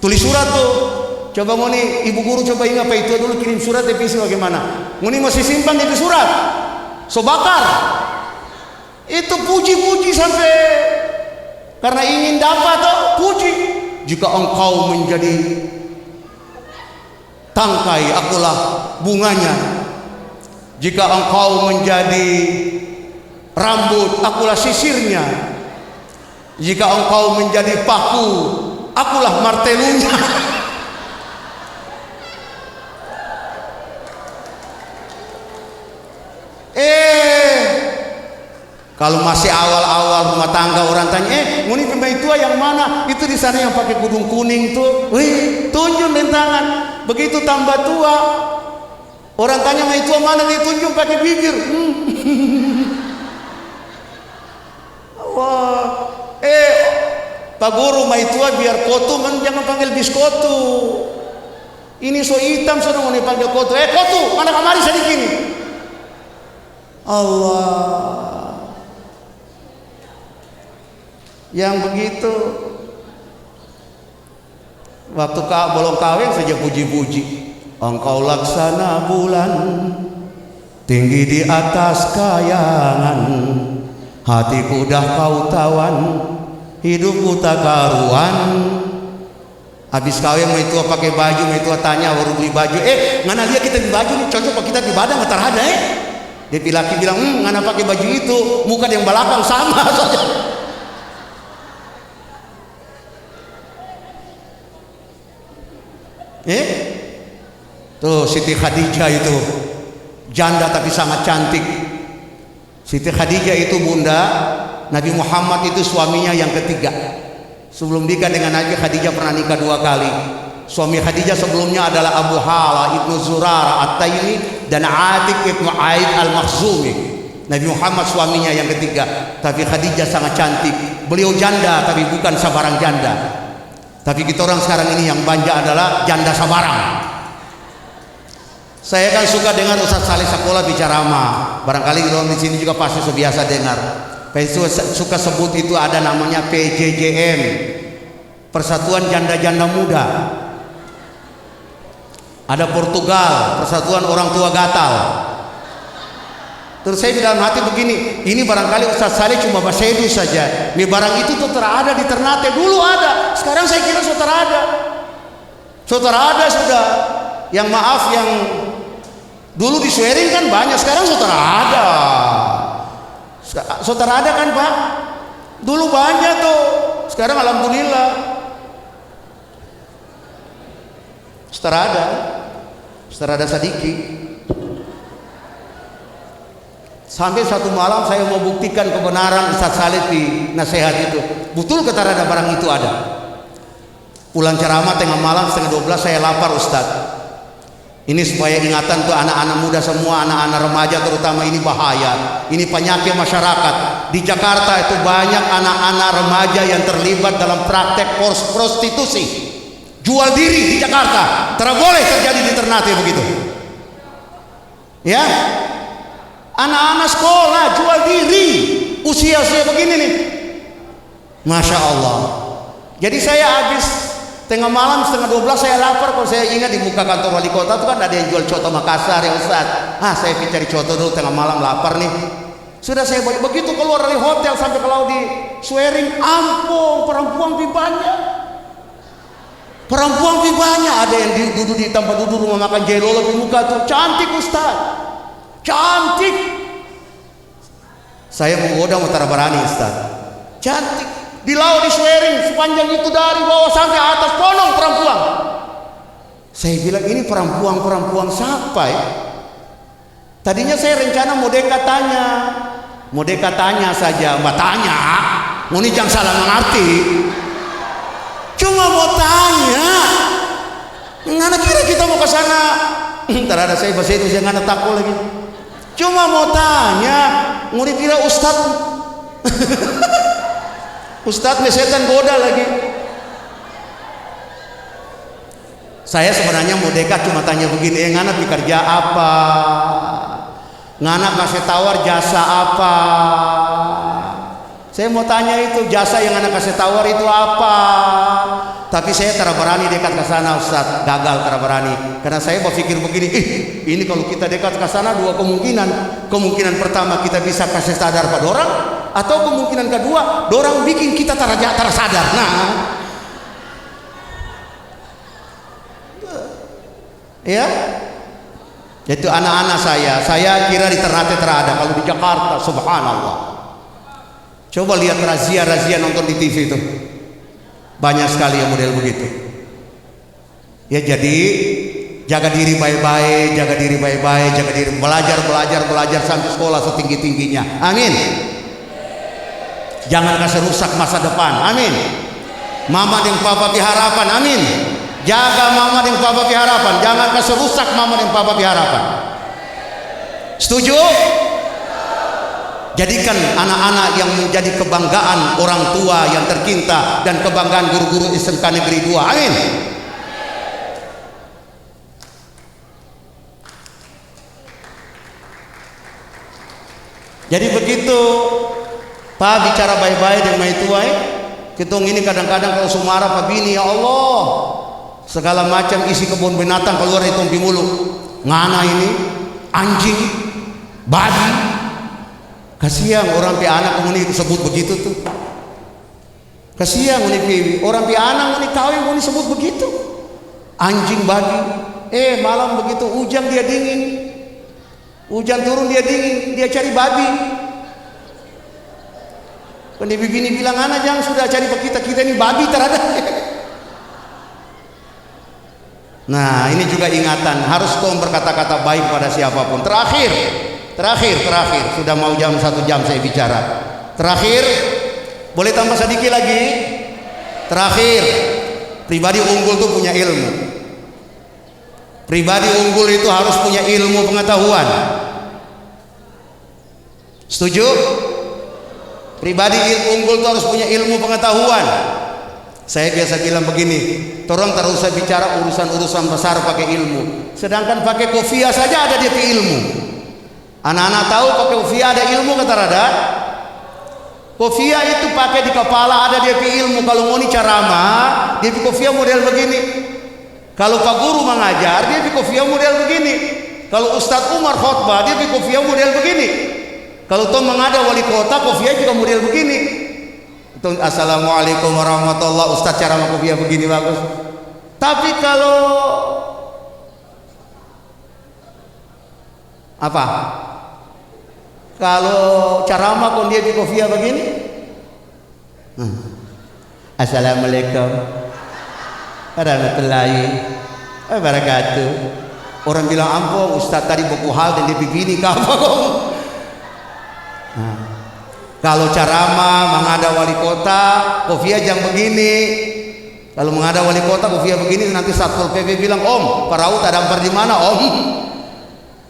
Tulis surat tuh. Coba ngoni ibu guru coba ingat Pak itu dulu kirim surat isi bagaimana? Ngoni masih simpan itu surat. So bakar. Itu puji-puji sampai karena ingin dapat tuh puji. Jika engkau menjadi tangkai, akulah bunganya. Jika engkau menjadi rambut, akulah sisirnya. Jika engkau menjadi paku, akulah martelunya. Kalau masih awal-awal rumah tangga orang tanya, nguni pemain tua yang mana? Itu di sana yang pakai kudung kuning tuh. Wih, tunjuk dengan tangan. Begitu tambah tua, orang tanya pemain tua mana, dia tunjuk pakai bibir. Wah, Pak Guru mai tua biar kotu kan jangan panggil biskotu. Ini so hitam so ngoni panggil kotu. Kotu, mana kamari sedikit. Allah. Yang begitu waktu belum kawin saja puji-puji, engkau laksana bulan tinggi di atas kayangan, hatiku dah kau tawan, hidupku tak karuan. Habis kawin itu pakai baju, itu tanya baru beli baju, ngana dia kita di baju nih cocok pak kita di badan ngetar ada dia laki bilang ngana pakai baju itu muka yang belakang sama saja. Tuh Siti Khadijah itu janda tapi sangat cantik. Siti Khadijah itu bunda Nabi Muhammad, itu suaminya yang ketiga. Sebelum nikah dengan Nabi, Khadijah pernah nikah 2 kali. Suami Khadijah sebelumnya adalah Abu Hala ibnu Zurarah At-Taimi dan Atik ibnu Aid Al-Makhzumi. Nabi Muhammad suaminya yang ketiga. Tapi Khadijah sangat cantik. Beliau janda tapi bukan sabarang janda. Tapi kita orang sekarang ini yang banja adalah janda sabarang. Saya kan suka dengar Ustaz Saleh Sekolah bicara mah. Barangkali orang di sini juga pasti biasa dengar. Suka sebut itu ada namanya PJJM, Persatuan Janda-Janda Muda. Ada Portugal, Persatuan Orang Tua Gatal. Terus saya di dalam hati begini, ini barangkali Ustaz Saleh cuma bahasa edu saja. Ini barang itu tuh terada di Ternate, dulu ada. Sekarang saya kira sudah ada. Sudah ada sudah. Yang maaf yang dulu di Swering kan banyak, sekarang sudah ada. Saudara ada kan Pak? Dulu banyak tuh, sekarang alhamdulillah saudara ada sedikit. Sampai satu malam saya mau buktikan kebenaran Ustaz Saleh di nasihat itu. Betul kata ada barang itu ada. Pulang ceramah tengah malam 11:30 saya lapar Ustaz. Ini supaya ingatan tuh anak-anak muda semua, anak-anak remaja terutama, ini bahaya. Ini penyakit masyarakat. Di Jakarta itu banyak anak-anak remaja yang terlibat dalam praktek prostitusi. Jual diri di Jakarta. Tidak boleh terjadi di Ternate begitu. Ya. Anak-anak sekolah jual diri. Usia-usia begini nih. Masya Allah. Jadi saya habis tengah malam 11:30 saya lapar. Kalau saya ingat di muka kantor wali kota itu kan ada yang jual coto Makassar ya Ustaz. Saya pergi cari coto dulu, tengah malam lapar nih. Sudah saya begitu keluar dari hotel sampai kalau di Swering, ampun, perempuan banyak. Perempuan banyak, ada yang duduk di tempat duduk rumah makan Jelolo di muka tuh, cantik Ustaz. Cantik. Saya menggoda Mutara Barani Ustaz. Cantik. Di laut di Swering sepanjang itu dari bawah sampai atas ponong perempuan. Saya bilang ini perempuan siapa ya? Tadinya saya rencana mau dekat tanya saja, Mbak tanya, mau nih jangan salah mengerti. Cuma mau tanya, ngana kira kita mau ke sana? Terada saya bahasa itu saya ngana takut lagi. Cuma mau tanya, mau dikira Ustaz. Ustadz setan goda lagi. Saya sebenarnya mau dekat cuma tanya begini, ngana bekerja apa? Ngana kasih tawar jasa apa? Saya mau tanya itu jasa yang ngana kasih tawar itu apa? Tapi saya tidak berani dekat ke sana Ustadz, gagal tidak berani. Karena saya berpikir begini, ini kalau kita dekat ke sana dua kemungkinan. Kemungkinan pertama kita bisa kasih sadar pada orang, atau kemungkinan kedua dorang bikin kita tersadar. Nah, ya, itu anak-anak saya kira di Ternate terada. Kalau di Jakarta subhanallah, coba lihat razia nonton di TV itu banyak sekali yang model begitu ya. Jadi jaga diri baik-baik, jaga diri belajar sampai sekolah setinggi-tingginya, amin. Jangan kasih rusak masa depan, amin. Mama dan papa harapan, amin. Jaga mama dan papa harapan, jangan kasih rusak mama dan papa harapan. Setuju? Jadikan anak-anak yang menjadi kebanggaan orang tua yang tercinta dan kebanggaan guru-guru SMK Negeri 2, amin. Jadi begitu Pak bicara baik-baik dengan itu Ketong ini kadang-kadang kalau sumara Pak bini, ya Allah, segala macam isi kebun binatang keluar itu di mulut. Ngana ini anjing, babi. Kasihan orang pi anak muni sebut begitu tuh. Kasihan orang pi anak muni kawin muni sebut begitu. Anjing, babi. Malam begitu hujan dia dingin. Hujan turun dia dingin, dia cari babi. Pendidik bini bilang, anak jangan sudah cari kita ini babi terada. Nah, ini juga ingatan, harus kau berkata-kata baik pada siapapun. Terakhir, sudah mau jam 1 jam saya bicara. Terakhir, boleh tambah sedikit lagi? Terakhir, Pribadi unggul itu punya ilmu. Pribadi unggul itu harus punya ilmu pengetahuan. Setuju? Pribadi unggul itu harus punya ilmu pengetahuan. Saya biasa bilang begini, orang tak usah bicara urusan-urusan besar pakai ilmu, sedangkan pakai kopiah saja ada dia ilmu. Anak-anak tahu pakai kopiah ada ilmu kata rada? Kopiah itu pakai di kepala ada dia ilmu. Kalau mau ceramah, dia kopiah model begini. Kalau Pak Guru mengajar, dia kopiah model begini. Kalau Ustadz Umar khotbah, dia kopiah model begini. Kalau Tom mengada wali kota, kopiah juga model begini. Assalamualaikum warahmatullahi. Ustadz cara kopiah begini bagus. Tapi kalau apa? Kalau ceramah kon dia di kopiah begini. Assalamualaikum warahmatullahi wabarakatuh. Orang bilang ampun Ustadz tadi buku hal dan dia begini apa kok? Kalau ceramah menghadap wali kota, kopiah jangan begini. Kalau menghadap wali kota, kopiah begini, nanti Satpol PP bilang, Om, perahu tak dampar di mana, Om?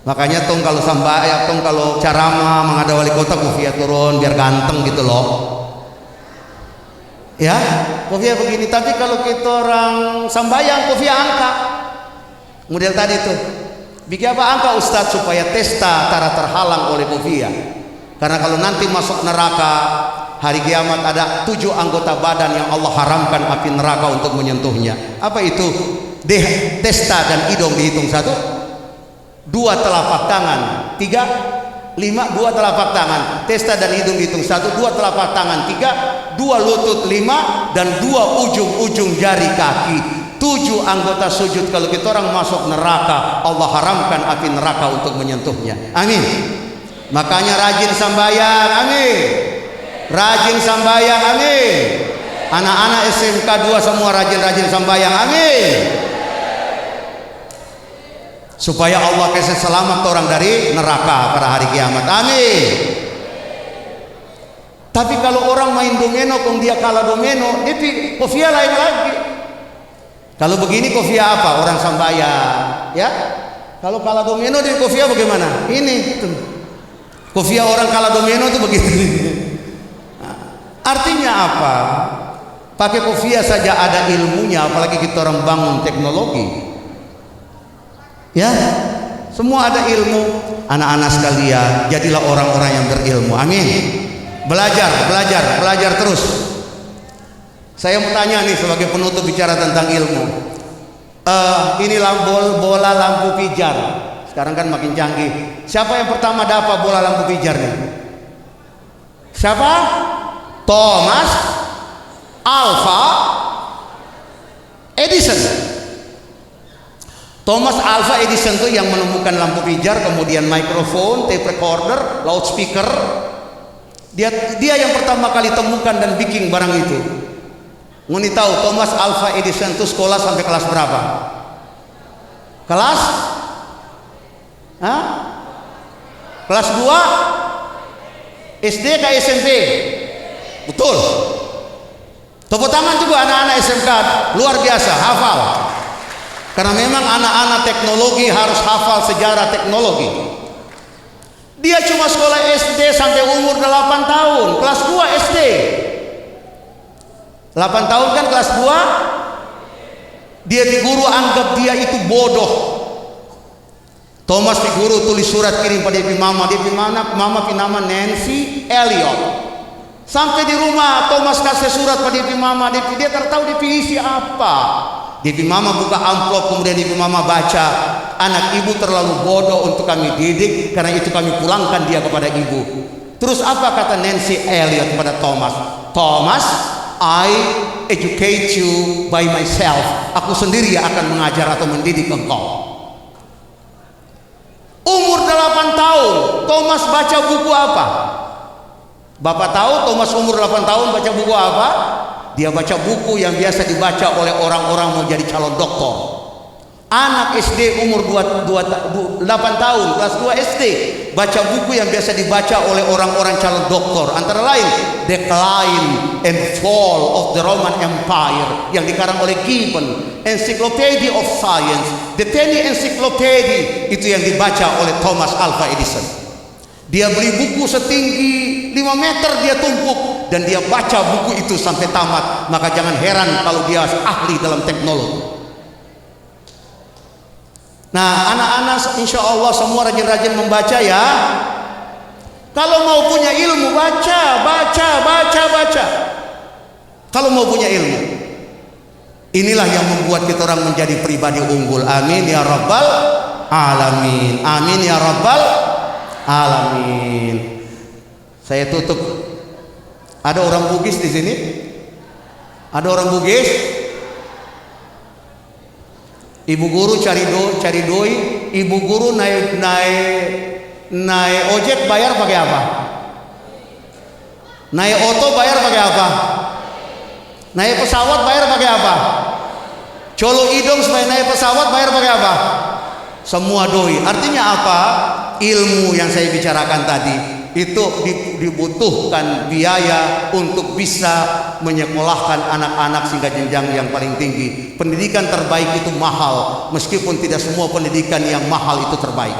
Makanya tong kalau sampai, tong kalau ceramah menghadap wali kota, kopiah turun biar ganteng gitu loh. Ya, kopiah begini. Tapi kalau kita orang sambayang, kopiah angka. Model tadi tuh. Bikin apa angka Ustadz supaya testa tara terhalang oleh kopiah. Karena kalau nanti masuk neraka hari kiamat ada 7 anggota badan yang Allah haramkan api neraka untuk menyentuhnya. Apa itu? Testa dan hidung dihitung 1, 2 telapak tangan, 3, 5, 2 telapak tangan. Testa dan hidung dihitung 1, 2 telapak tangan, 3, 2 lutut, 5, dan 2 ujung-ujung jari kaki. 7 anggota sujud. Kalau kita orang masuk neraka, Allah haramkan api neraka untuk menyentuhnya. Amin. Makanya rajin sambayang, amin. Rajin sambayang, amin. Anak-anak SMK 2 semua rajin-rajin sambayang, amin. Supaya Allah kasih selamat orang dari neraka pada hari kiamat, amin. Tapi kalau orang main domino, kong dia kalah domino, dia kopiah lain lagi. Kalau begini kopiah apa? Orang sambayang, ya. Kalau kalah domino dia kopiah bagaimana? Ini tuh. Kopiah orang kalah domino itu begitu. Artinya apa? Pakai kopiah saja ada ilmunya, apalagi kita orang bangun teknologi. Ya, semua ada ilmu. Anak-anak sekalian, jadilah orang-orang yang berilmu. Amin. Belajar terus. Saya mau tanya nih sebagai penutup bicara tentang ilmu. Ini bola lampu pijar. Sekarang kan makin canggih. Siapa yang pertama dapat bola lampu pijar nih? Siapa? Thomas Alva Edison. Thomas Alva Edison itu yang menemukan lampu pijar, kemudian mikrofon, tape recorder, loudspeaker. Dia yang pertama kali temukan dan bikin barang itu. Ngoni tahu Thomas Alva Edison itu sekolah sampai kelas berapa? Kelas? Kelas 2 SD ke SMP? Betul. Tepuk tangan juga anak-anak SMK, luar biasa, hafal. Karena memang anak-anak teknologi harus hafal sejarah teknologi. Dia cuma sekolah SD sampai umur 8 tahun, kelas 2 SD. 8 tahun kan kelas 2. Dia di guru anggap dia itu bodoh. Thomas di guru tulis surat kirim pada ibu mama. Dia mama nama Nancy Elliot. Sampai di rumah Thomas kasih surat pada ibu mama. Dia tak tahu dia isi apa. Ibu mama buka amplop, kemudian ibu mama baca, anak ibu terlalu bodoh untuk kami didik, karena itu kami pulangkan dia kepada ibu. Terus apa kata Nancy Elliot kepada Thomas? Thomas, I educate you by myself. Aku sendiri yang akan mengajar atau mendidik engkau. Umur 8 tahun Thomas baca buku apa? Bapak tahu Thomas umur 8 tahun baca buku apa? Dia baca buku yang biasa dibaca oleh orang-orang mau jadi calon doktor. Anak SD umur 8 tahun, kelas 2 SD, baca buku yang biasa dibaca oleh orang-orang calon doktor, antara lain Decline and Fall of the Roman Empire yang dikarang oleh Gibbon, Encyclopedia of Science, The Penny Encyclopedia, itu yang dibaca oleh Thomas Alva Edison. Dia beli buku setinggi 5 meter, dia tumpuk, dan dia baca buku itu sampai tamat. Maka jangan heran kalau dia ahli dalam teknologi. Nah, anak-anak insya Allah semua rajin-rajin membaca ya. Kalau mau punya ilmu, baca. Kalau mau punya ilmu, inilah yang membuat kita orang menjadi pribadi unggul. Amin ya rabbal alamin. Amin ya rabbal alamin. Saya tutup. Ada orang Bugis di sini? Ada orang Bugis? Ibu guru cari doi, ibu guru naik ojek bayar pakai apa? Naik oto bayar pakai apa? Naik pesawat bayar pakai apa? Colo hidung supaya naik pesawat bayar pakai apa? Semua doi. Artinya apa? Ilmu yang saya bicarakan tadi itu dibutuhkan biaya untuk bisa menyekolahkan anak-anak sehingga jenjang yang paling tinggi. Pendidikan terbaik itu mahal, meskipun tidak semua pendidikan yang mahal itu terbaik.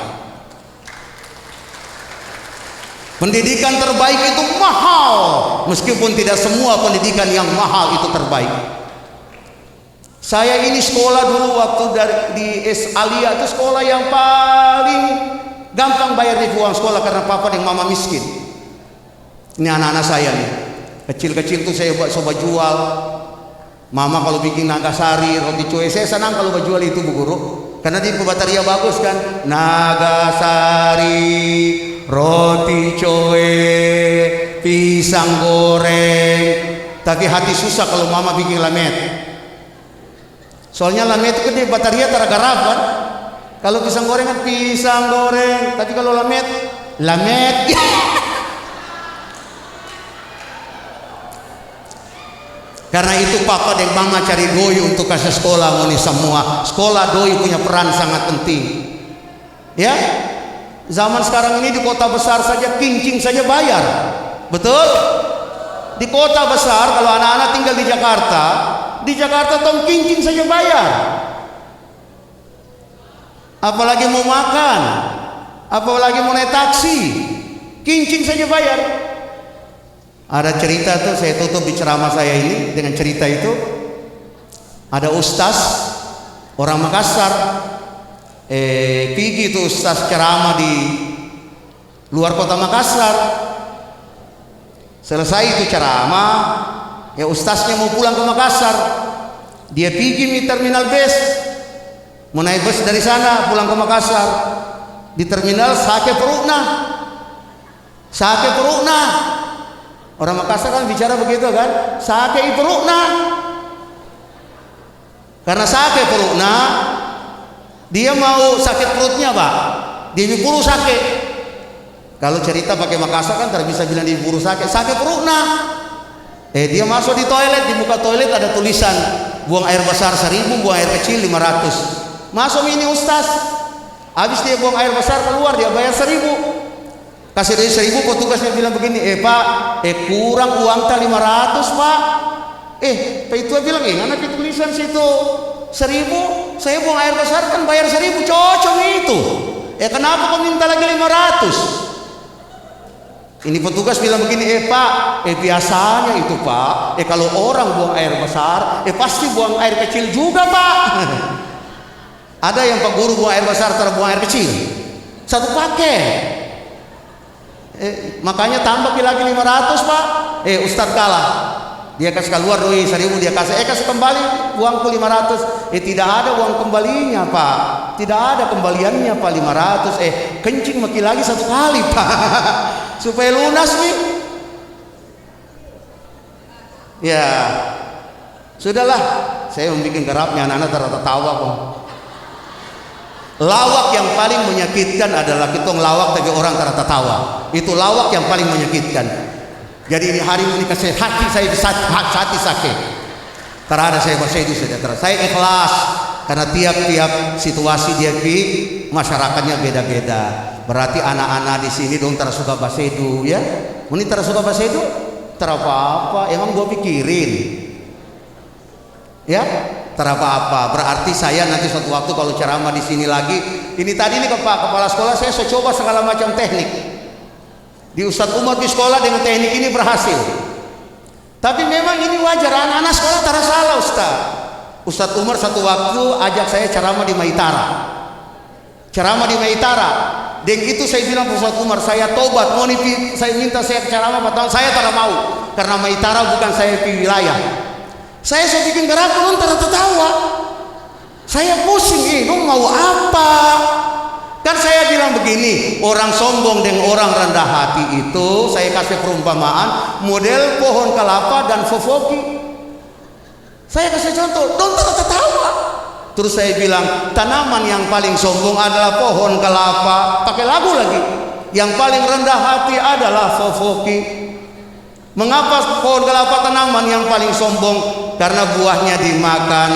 Pendidikan terbaik itu mahal, meskipun tidak semua pendidikan yang mahal itu terbaik. Saya ini sekolah dulu waktu di Alia itu sekolah yang paling gampang bayar di uang sekolah karena papa dan mama miskin. Ini anak-anak saya nih, kecil-kecil tuh saya coba jual. Mama kalau bikin Nagasari, roti cuy, saya senang kalau jual itu Bu Guru, karena di bataria bagus kan. Nagasari, roti cuy, pisang goreng. Tapi hati susah kalau mama bikin lamet. Soalnya lamet itu di bataria teragarap kan. Kalau pisang goreng kan pisang goreng, tapi kalau lamet. Karena itu papa dan mama cari doi untuk kasih sekolah ini semua. Sekolah doi punya peran sangat penting. Ya, zaman sekarang ini di kota besar saja kincing saja bayar, betul? Di kota besar kalau anak-anak tinggal di Jakarta tong kincing saja bayar. Apalagi mau makan, apalagi mau naik taksi, kincing saja bayar. Ada cerita tuh, saya tutup di ceramah saya ini dengan cerita itu. Ada ustaz orang Makassar, pergi itu ustaz ceramah di luar kota Makassar. Selesai itu ceramah, ya ustaznya mau pulang ke Makassar. Dia pergi di terminal bus, mau naik bus dari sana pulang ke Makassar. Di terminal sakit perutna. Orang Makassar kan bicara begitu kan, sakit perutna. Karena sakit perutna, dia mau sakit perutnya Pak, dia diburu sakit. Kalau cerita pakai Makassar kan tidak bisa bilang diburu sakit perutna. Dia masuk di toilet, di muka toilet ada tulisan buang air besar 1.000, buang air kecil 500. Masuk ini ustaz, habis dia buang air besar keluar dia bayar 1.000. Kasih duit 1.000, petugasnya bilang begini, Pak, kurang uang 500 Pak. Pak itu bilang, anak tulisan situ 1.000, saya buang air besar kan bayar 1.000, cocok itu. Kenapa kau minta lagi 500? Ini petugas bilang begini, Pak, biasanya itu Pak, kalau orang buang air besar, pasti buang air kecil juga Pak. Ada yang Pak Guru buang air besar, terbuang air kecil, satu paket. Makanya tambah lagi 500 Pak. Ustadz kalah, dia kasih keluar doi 1.000, dia kasih kembali uangku 500. Tidak ada uang kembalinya Pak, tidak ada kembaliannya Pak 500. Kencing maki lagi 1 kali Pak supaya lunas nih. Ya sudahlah, saya membuat gerapnya anak-anak tertawa kok. Lawak yang paling menyakitkan adalah kita ngelawak tapi orang tertawa. Itu lawak yang paling menyakitkan. Jadi hari ini kasih hati saya hati sakit. Terhadap saya bahasa itu saja. Saya ikhlas karena tiap-tiap situasi dia di masyarakatnya beda-beda. Berarti anak-anak di sini dong tersuka basedu ya. Muni tersuka basedu? Terapa-apa, emang gua pikirin. Ya, terapa-apa. Berarti saya nanti suatu waktu kalau ceramah di sini lagi, ini tadi nih kepala sekolah saya coba segala macam teknik. Di Ustadz Umar di sekolah dengan teknik ini berhasil. Tapi memang ini wajar, anak-anak sekolah tak salah Ustadz Umar satu waktu ajak saya ceramah di Maitara. Ceramah di Maitara. Dan itu saya bilang ke Ustadz Umar, saya tobat, saya minta saya ceramah 4 tahun, saya tidak mau. Karena Maitara bukan saya di wilayah. Saya bikin gerak, non tertawa. Saya pusing, non mau apa? Kan saya bilang begini, orang sombong dengan orang rendah hati itu saya kasih perumpamaan model pohon kelapa dan fofoki. Saya kasih contoh, don tertawa. Terus saya bilang tanaman yang paling sombong adalah pohon kelapa, pakai lagu lagi. Yang paling rendah hati adalah fofoki. Mengapa pohon kelapa tanaman yang paling sombong? Karena buahnya dimakan,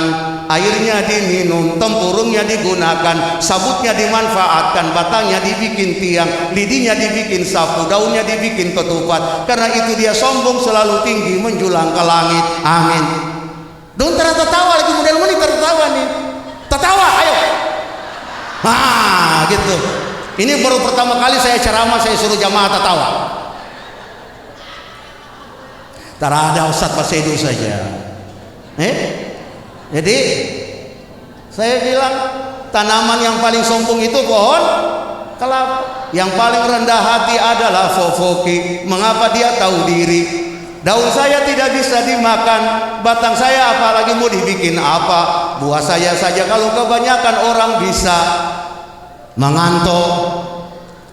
airnya diminum, tempurungnya digunakan, sabutnya dimanfaatkan, batangnya dibikin tiang, lidinya dibikin sapu, daunnya dibikin ketupat. Karena itu dia sombong, selalu tinggi menjulang ke langit. Amin. Dong tertawa lagi, model ini tertawa nih. Tertawa, ayo. Nah, gitu. Ini baru pertama kali saya ceramah, saya suruh jamaah tertawa. Tak ada Ustadz Basedu saja. Jadi saya bilang tanaman yang paling sombong itu pohon kelapa. Yang paling rendah hati adalah fofoki. Mengapa dia tahu diri? Daun saya tidak bisa dimakan, batang saya apalagi mau dibikin apa? Buah saya saja kalau kebanyakan orang bisa mengantuk.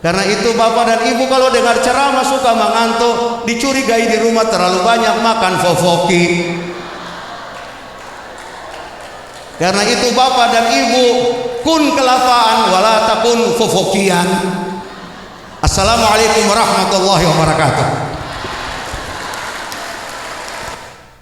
Karena itu bapak dan ibu kalau dengar ceramah suka mengantuk, dicurigai di rumah terlalu banyak makan fofoki. Karena itu bapak dan ibu kun kelapaan wala takun fofokian. Assalamualaikum warahmatullahi wabarakatuh.